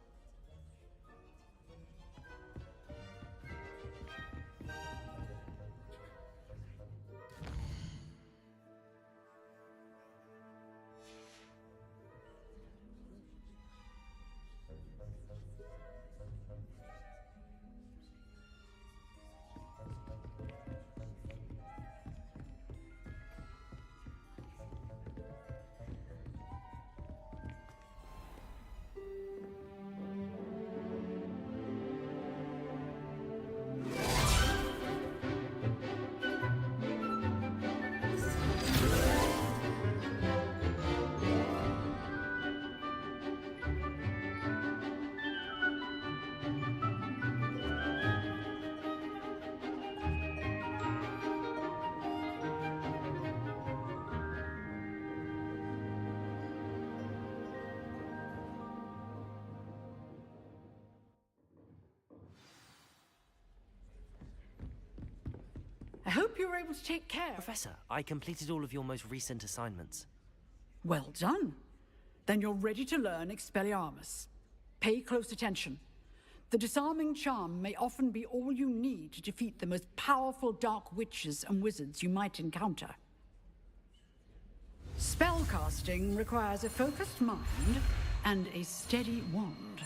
Speaker 1: I hope you were able to take care.
Speaker 2: Professor, I completed all of your most recent assignments.
Speaker 1: Well done. Then you're ready to learn Expelliarmus. Pay close attention. The disarming charm may often be all you need to defeat the most powerful dark witches and wizards you might encounter. Spellcasting requires a focused mind and a steady wand.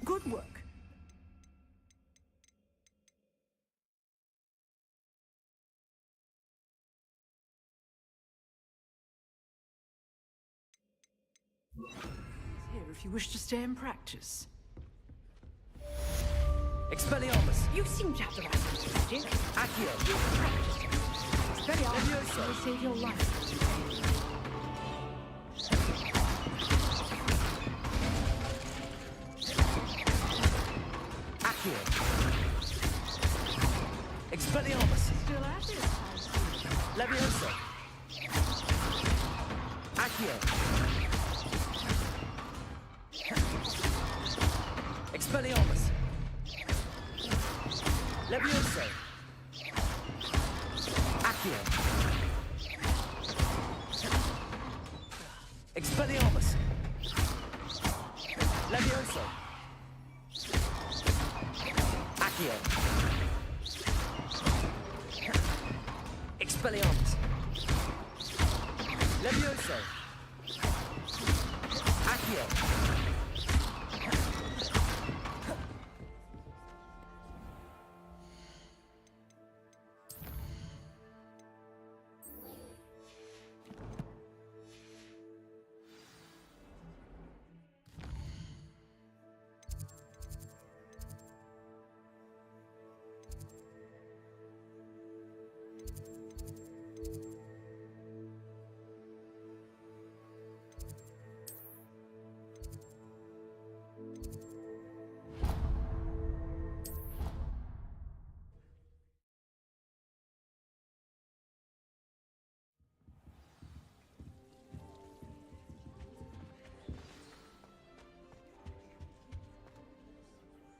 Speaker 1: Good work. Here if you wish to stay and practice.
Speaker 2: Expelliarmus!
Speaker 1: You seem to have the right attitude.
Speaker 2: Accio!
Speaker 1: Expelliarmus will save your life.
Speaker 2: Accio! Expelliarmus!
Speaker 1: Still at it.
Speaker 2: Levioso! Accio! Expelliarmus! Levioso! Accio! Expelliarmus! Levioso! Accio! Expelliarmus! Levioso! Accio!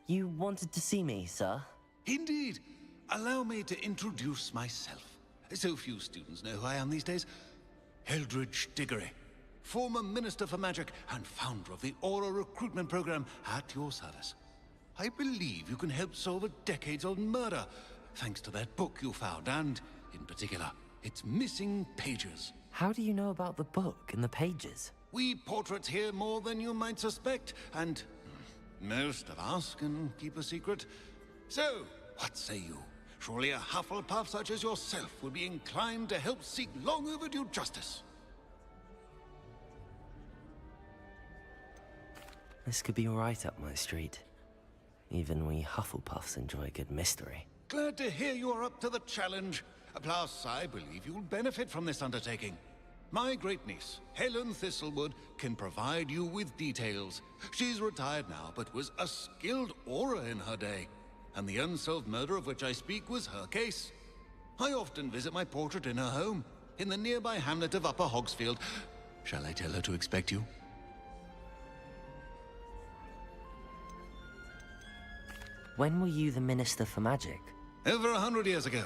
Speaker 2: You wanted to see me, sir?
Speaker 6: Indeed. Allow me to introduce myself. So few students know who I am these days. Eldridge Diggory, former Minister for Magic and founder of the Aura Recruitment Program at your service. I believe you can help solve a decades-old murder, thanks to that book you found, and, in particular, its missing pages.
Speaker 2: How do you know about the book and the pages?
Speaker 6: We portraits here more than you might suspect, and most of us can keep a secret. So, what say you? Surely a Hufflepuff such as yourself would be inclined to help seek long overdue justice.
Speaker 2: This could be right up my street. Even we Hufflepuffs enjoy a good mystery.
Speaker 6: Glad to hear you are up to the challenge. Plus, I believe you'll benefit from this undertaking. My great-niece, Helen Thistlewood, can provide you with details. She's retired now, but was a skilled aura in her day. And the unsolved murder of which I speak was her case. I often visit my portrait in her home, in the nearby hamlet of Upper Hogsfield. Shall I tell her to expect you?
Speaker 2: When were you the Minister for Magic?
Speaker 6: Over 100 years ago.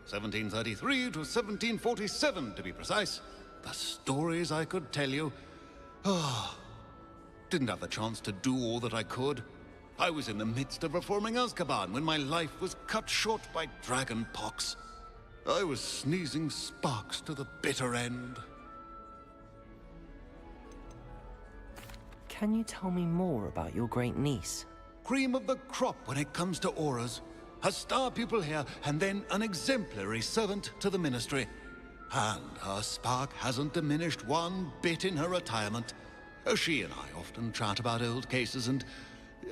Speaker 6: 1733 to 1747, to be precise. The stories I could tell you. Oh, didn't have the chance to do all that I could. I was in the midst of reforming Azkaban when my life was cut short by dragon pox. I was sneezing sparks to the bitter end.
Speaker 2: Can you tell me more about your great niece?
Speaker 6: Cream of the crop when it comes to auras. A star pupil here, and then an exemplary servant to the ministry. And her spark hasn't diminished one bit in her retirement. She and I often chat about old cases and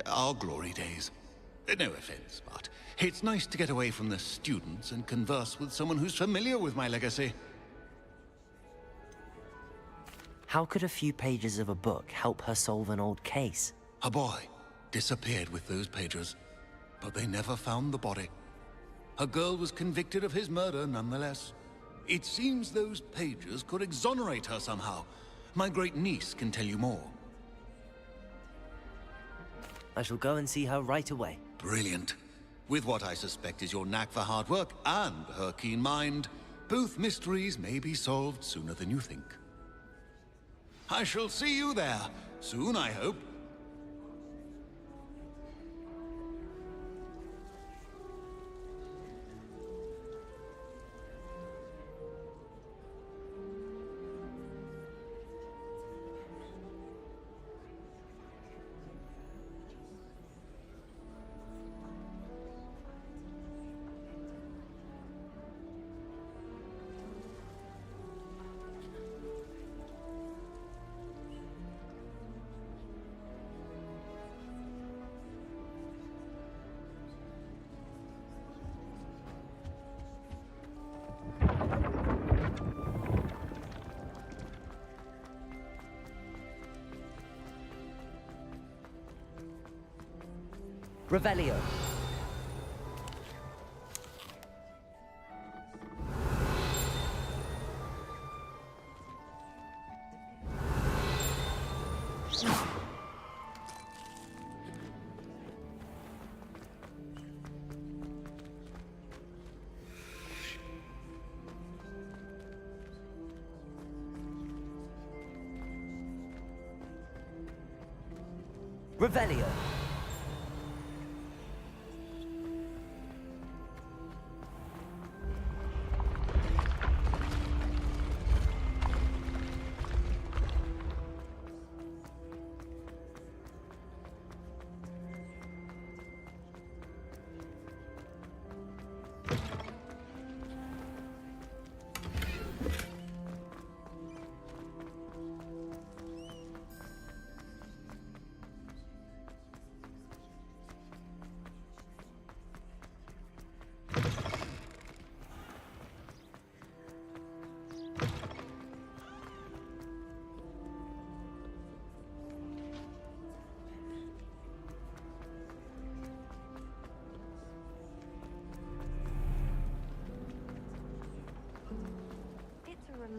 Speaker 6: our glory days. No offense, but it's nice to get away from the students and converse with someone who's familiar with my legacy.
Speaker 2: How could a few pages of a book help her solve an old case?
Speaker 6: A boy disappeared with those pages, but they never found the body. A girl was convicted of his murder nonetheless. It seems those pages could exonerate her somehow. My great-niece can tell you more.
Speaker 2: I shall go and see her right away.
Speaker 6: Brilliant. With what I suspect is your knack for hard work and her keen mind, both mysteries may be solved sooner than you think. I shall see you there, soon I hope.
Speaker 2: Revelio. Revelio.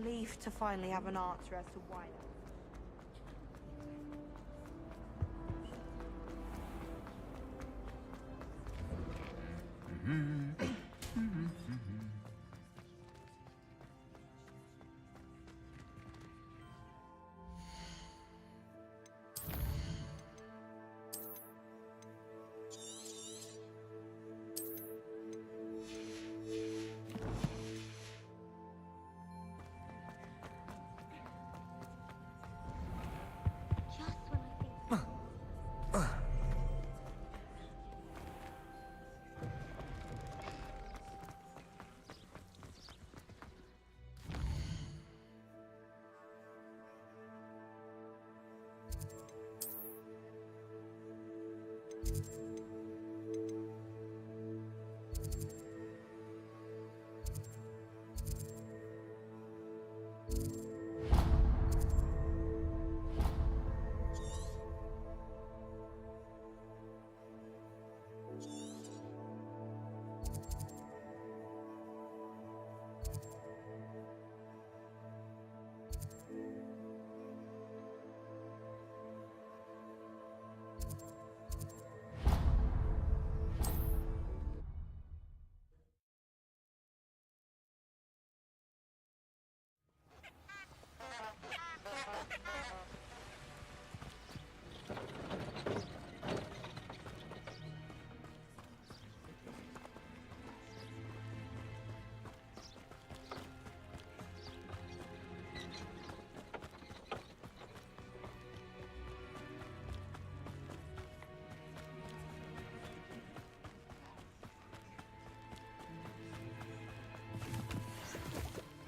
Speaker 12: Relief to finally have an answer as to why that.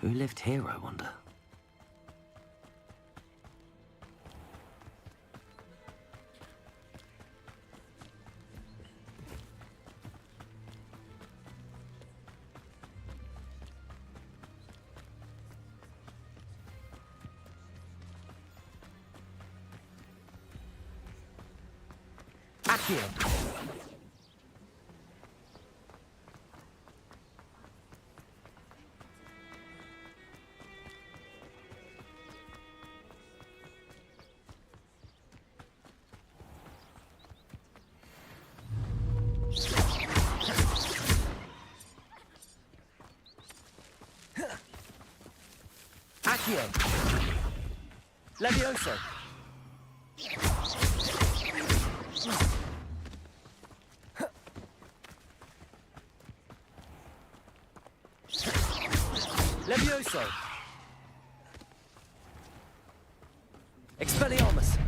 Speaker 2: Who lived here, I wonder?
Speaker 15: Accio! Accio! Levioso! Levioso! Expelliarmus!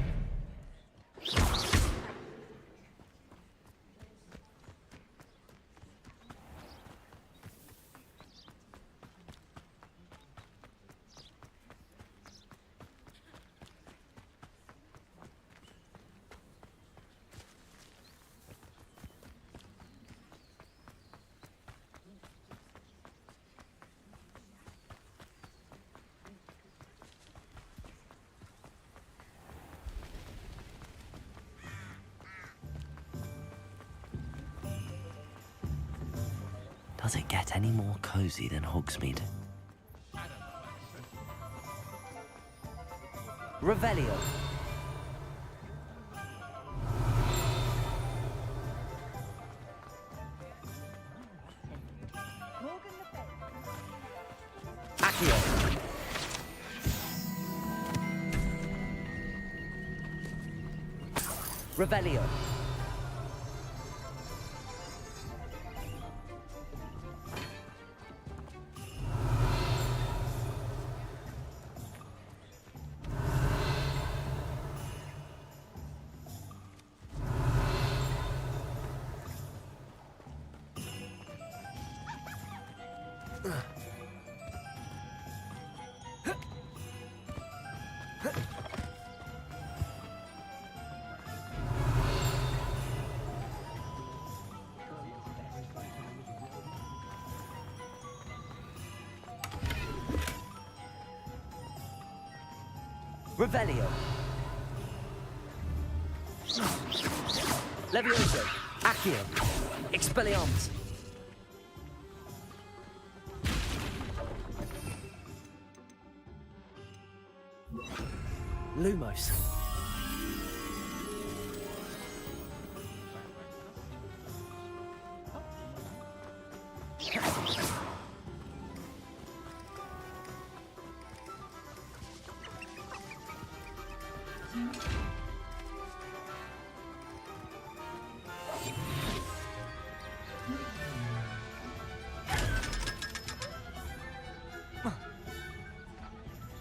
Speaker 2: Does it get any more cozy than Hogsmeade?
Speaker 15: Revelio! Accio! Revelio! Revelio! Levioso! Accio! Expelliarmus! Lumos!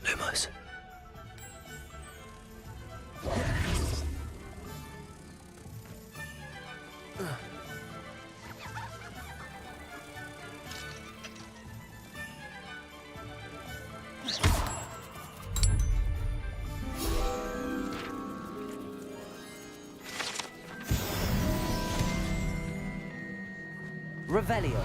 Speaker 2: Lumos.
Speaker 15: Revelio!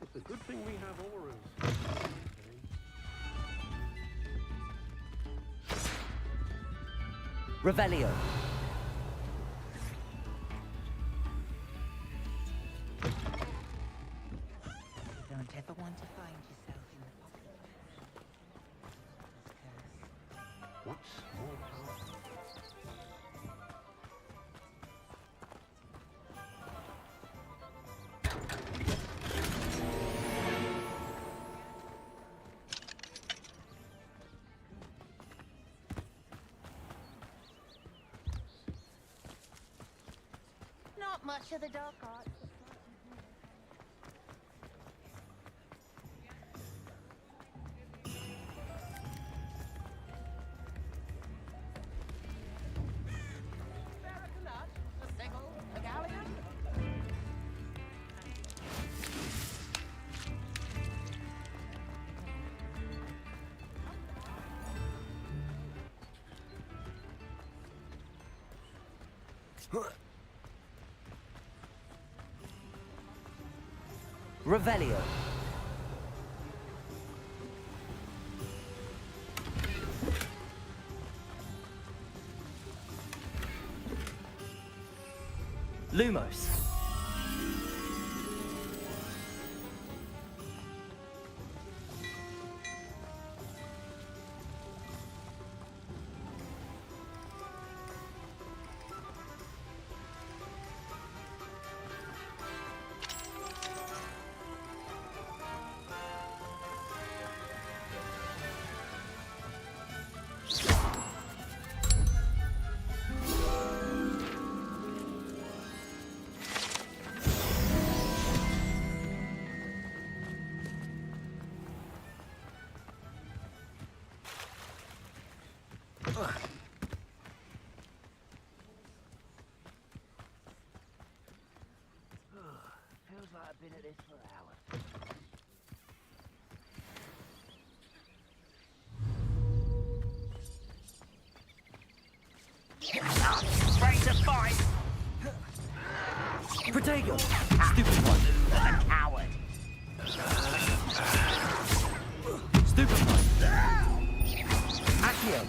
Speaker 18: It's a good thing we have auras.
Speaker 15: Revelio!
Speaker 20: You don't ever want to find yourself in the pocket.
Speaker 18: What's more powerful?
Speaker 14: Not much of the dark arts.
Speaker 2: Revelio. Lumos. Feels like I've been at this for hours.
Speaker 14: Ready to fight!
Speaker 2: Protego! Stupid one.
Speaker 14: A coward.
Speaker 2: Stupid one. Accio.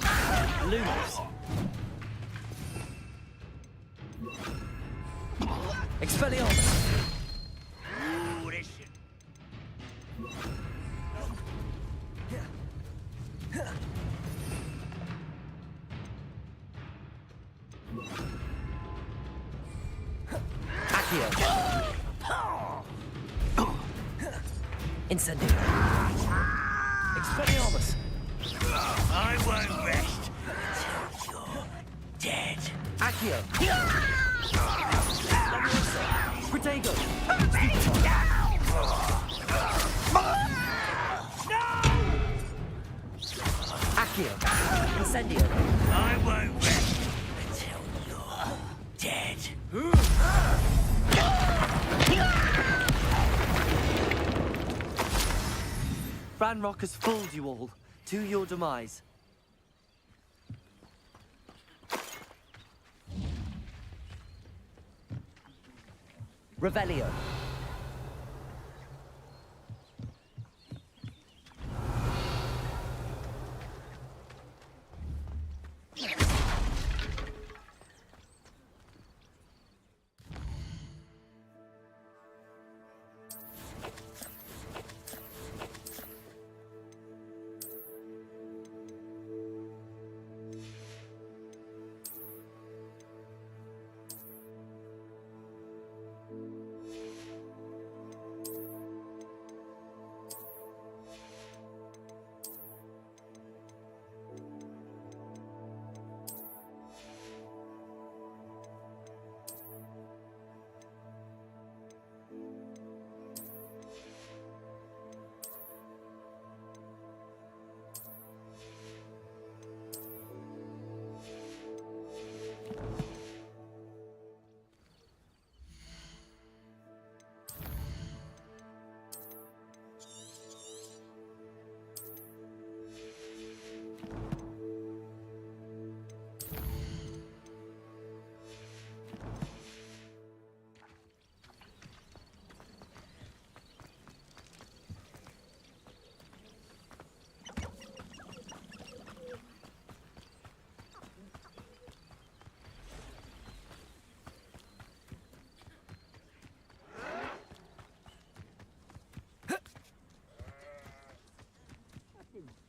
Speaker 2: Lumos. Expelliarmus.
Speaker 14: Ooh, this shit.
Speaker 2: Accio. Incendio. Expelliarmus.
Speaker 14: I won't rest until you're dead.
Speaker 2: Accio. Protego. Accio. Incendio.
Speaker 14: I won't rest until you're dead.
Speaker 2: Ranrock has fooled you all. To your demise. Revelio.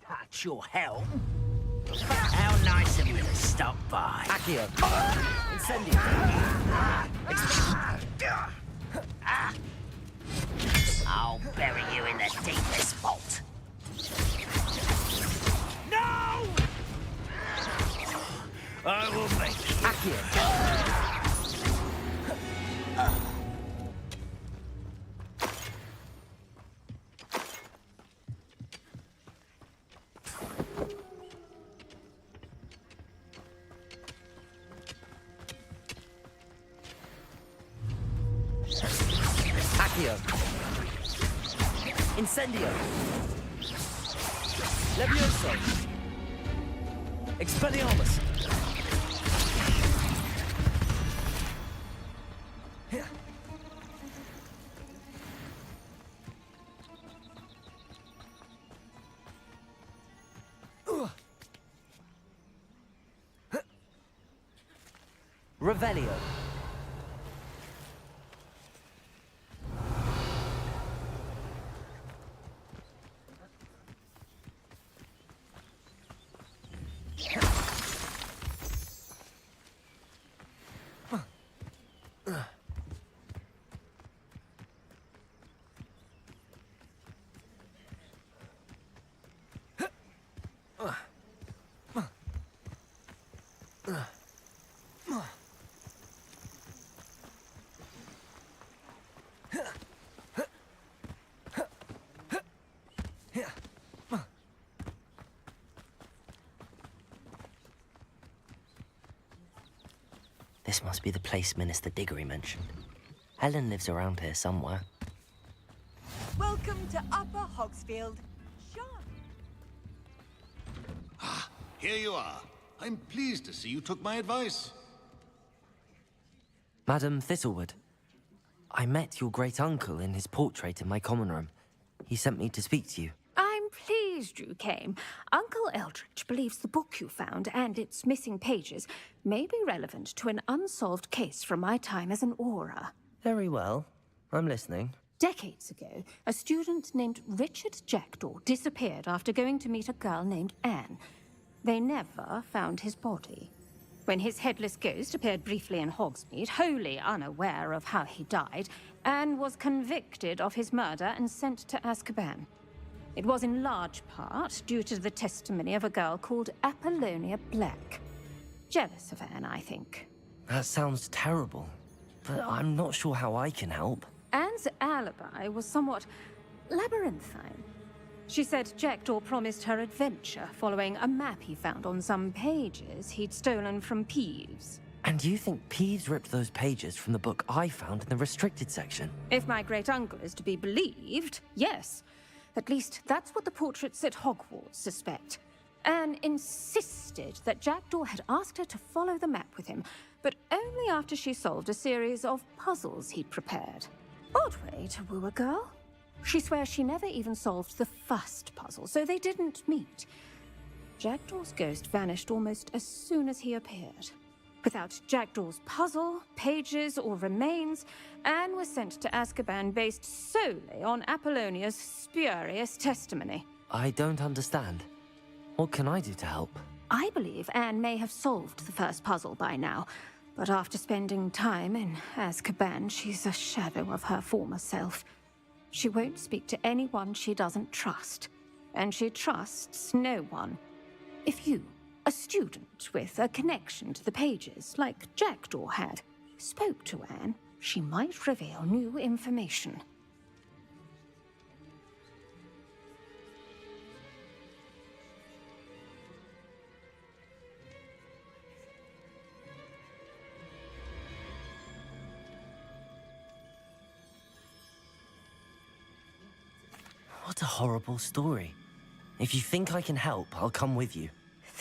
Speaker 14: Touch your helm? How nice of you to stop by.
Speaker 2: Accio. Incendio.
Speaker 14: I'll bury you in the deepest vault. No! I will make you.
Speaker 2: Accio. Accio. Incendio. Levioso. Expelliarmus. Revelio. This must be the place Minister Diggory mentioned. Helen lives around here somewhere.
Speaker 3: Welcome to Upper Hogsfield.
Speaker 6: Here you are. I'm pleased to see you took my advice.
Speaker 2: Madam Thistlewood, I met your great-uncle in his portrait in my common room. He sent me to speak to you.
Speaker 10: I'm pleased you came. Uncle Eldridge believes the book you found and its missing pages may be relevant to an unsolved case from my time as an Auror.
Speaker 2: Very well. I'm listening.
Speaker 10: Decades ago, a student named Richard Jackdaw disappeared after going to meet a girl named Anne. They never found his body. When his headless ghost appeared briefly in Hogsmeade, wholly unaware of how he died, Anne was convicted of his murder and sent to Azkaban. It was in large part due to the testimony of a girl called Apollonia Black. Jealous of Anne, I think.
Speaker 2: That sounds terrible, but I'm not sure how I can help.
Speaker 10: Anne's alibi was somewhat labyrinthine. She said Jackdaw promised her adventure following a map he found on some pages he'd stolen from Peeves.
Speaker 2: And you think Peeves ripped those pages from the book I found in the restricted section?
Speaker 10: If my great-uncle is to be believed, yes. At least that's what the portraits at Hogwarts suspect. Anne insisted that Jackdaw had asked her to follow the map with him, but only after she solved a series of puzzles he'd prepared. Odd way to woo a girl. She swears she never even solved the first puzzle, so they didn't meet. Jackdaw's ghost vanished almost as soon as he appeared. Without Jackdaw's puzzle, pages, or remains, Anne was sent to Azkaban based solely on Apollonia's spurious testimony.
Speaker 2: I don't understand. What can I do to help?
Speaker 10: I believe Anne may have solved the first puzzle by now, but after spending time in Azkaban, she's a shadow of her former self. She won't speak to anyone she doesn't trust, and she trusts no one. If you, a student with a connection to the pages, like Jackdaw had, spoke to Anne, she might reveal new information.
Speaker 2: What a horrible story. If you think I can help, I'll come with you.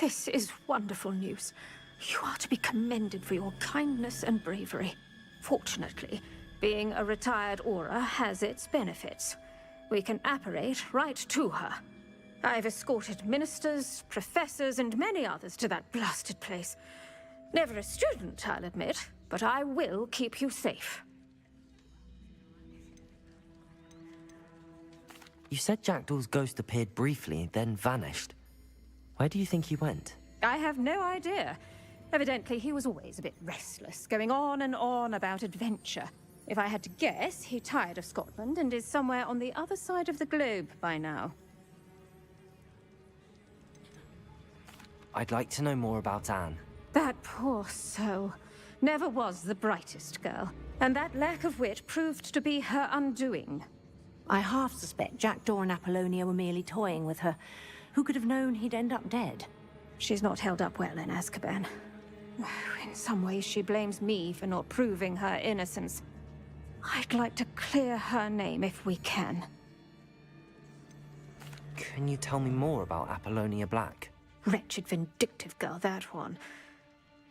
Speaker 10: This is wonderful news. You are to be commended for your kindness and bravery. Fortunately, being a retired Auror has its benefits. We can apparate right to her. I've escorted ministers, professors, and many others to that blasted place. Never a student, I'll admit, but I will keep you safe.
Speaker 2: You said Jackdaw's ghost appeared briefly, then vanished. Where do you think he went?
Speaker 10: I have no idea. Evidently, he was always a bit restless, going on and on about adventure. If I had to guess, he tired of Scotland and is somewhere on the other side of the globe by now.
Speaker 2: I'd like to know more about Anne.
Speaker 10: That poor soul. Never was the brightest girl, and that lack of wit proved to be her undoing.
Speaker 22: I half suspect Jackdaw and Apollonia were merely toying with her. Who could have known he'd end up dead?
Speaker 10: She's not held up well in Azkaban. In some ways, she blames me for not proving her innocence. I'd like to clear her name if we can.
Speaker 2: Can you tell me more about Apollonia Black?
Speaker 10: Wretched, vindictive girl, that one.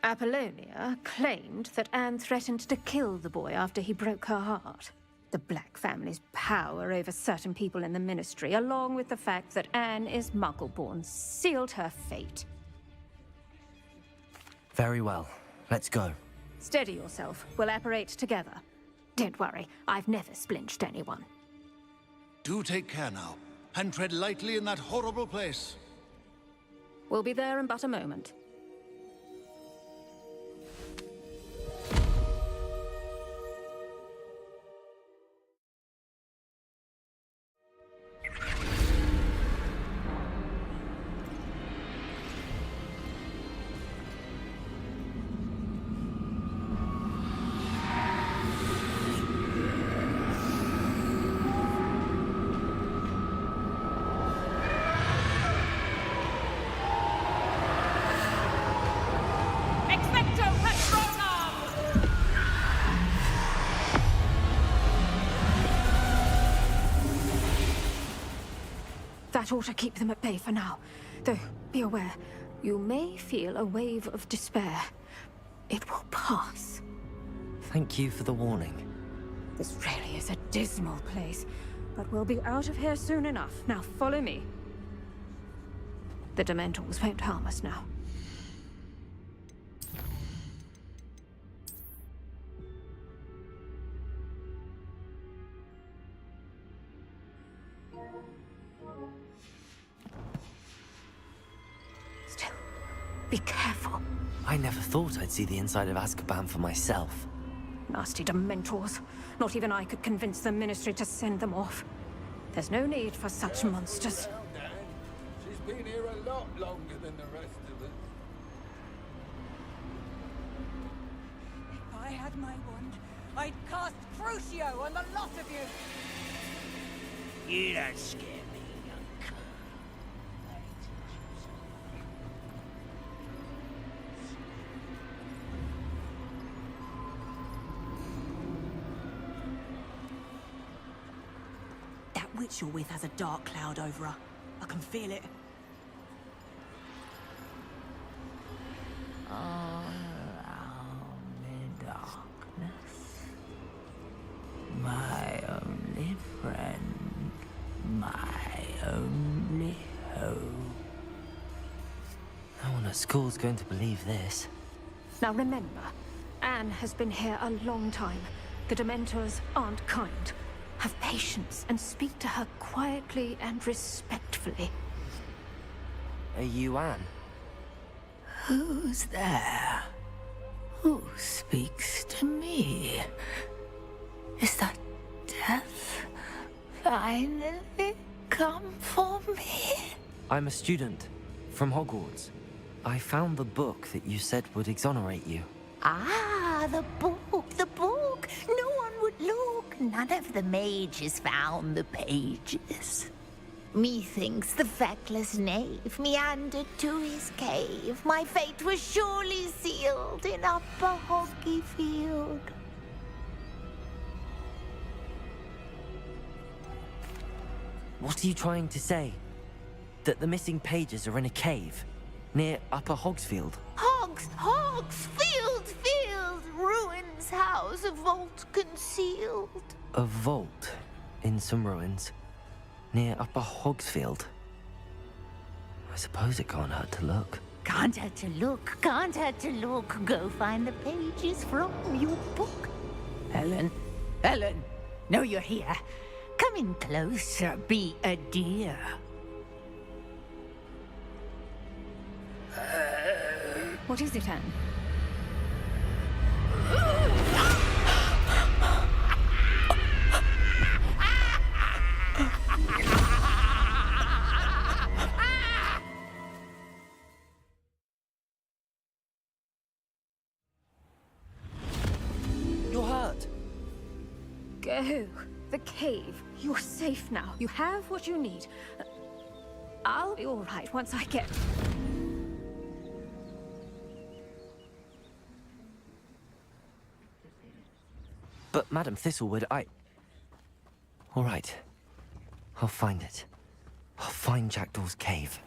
Speaker 10: Apollonia claimed that Anne threatened to kill the boy after he broke her heart. The Black family's power over certain people in the Ministry, along with the fact that Anne is Muggle-born, sealed her fate.
Speaker 2: Very well. Let's go.
Speaker 10: Steady yourself. We'll apparate together. Don't worry, I've never splinched anyone.
Speaker 6: Do take care now, and tread lightly in that horrible place.
Speaker 10: We'll be there in but a moment. That ought to keep them at bay for now. Though, be aware, you may feel a wave of despair. It will pass.
Speaker 2: Thank you for the warning.
Speaker 10: This really is a dismal place, but we'll be out of here soon enough. Now follow me. The Dementors won't harm us now. Still, be careful.
Speaker 2: I never thought I'd see the inside of Azkaban for myself.
Speaker 10: Nasty Dementors. Not even I could convince the Ministry to send them off. There's no need for such monsters.
Speaker 7: Well, Dan, she's been here a lot longer than the rest of us.
Speaker 3: If I had my wand, I'd cast Crucio on the lot of you!
Speaker 14: You don't scare me, young cur.
Speaker 12: That witch you're with has a dark cloud over her. I can feel it.
Speaker 20: All around me darkness. My only friend. My only hope.
Speaker 2: No one at school's going to believe this.
Speaker 10: Now remember, Anne has been here a long time. The Dementors aren't kind. Have patience and speak to her quietly and respectfully.
Speaker 2: Are you Anne?
Speaker 20: Who's there? Who speaks to me? Is that death finally come for me?
Speaker 2: I'm a student from Hogwarts. I found the book that you said would exonerate you.
Speaker 20: Ah, the book, the book. No one would look. None of the mages found the pages. Methinks the feckless knave meandered to his cave. My fate was surely sealed in Upper Hoggyfield.
Speaker 2: What are you trying to say? That the missing pages are in a cave near Upper Hogsfield?
Speaker 20: Hogsfield, ruins house, a vault concealed.
Speaker 2: A vault in some ruins near Upper Hogsfield. I suppose it can't hurt to look.
Speaker 20: Can't hurt to look, can't hurt to look. Go find the pages from your book. Helen, know you're here. Come in closer, be a dear.
Speaker 10: What is it, Anne?
Speaker 2: You're hurt.
Speaker 10: Go. The cave. You're safe now. You have what you need. I'll be all right once I get...
Speaker 2: But, Madam Thistlewood, All right. I'll find it. I'll find Jackdaw's cave.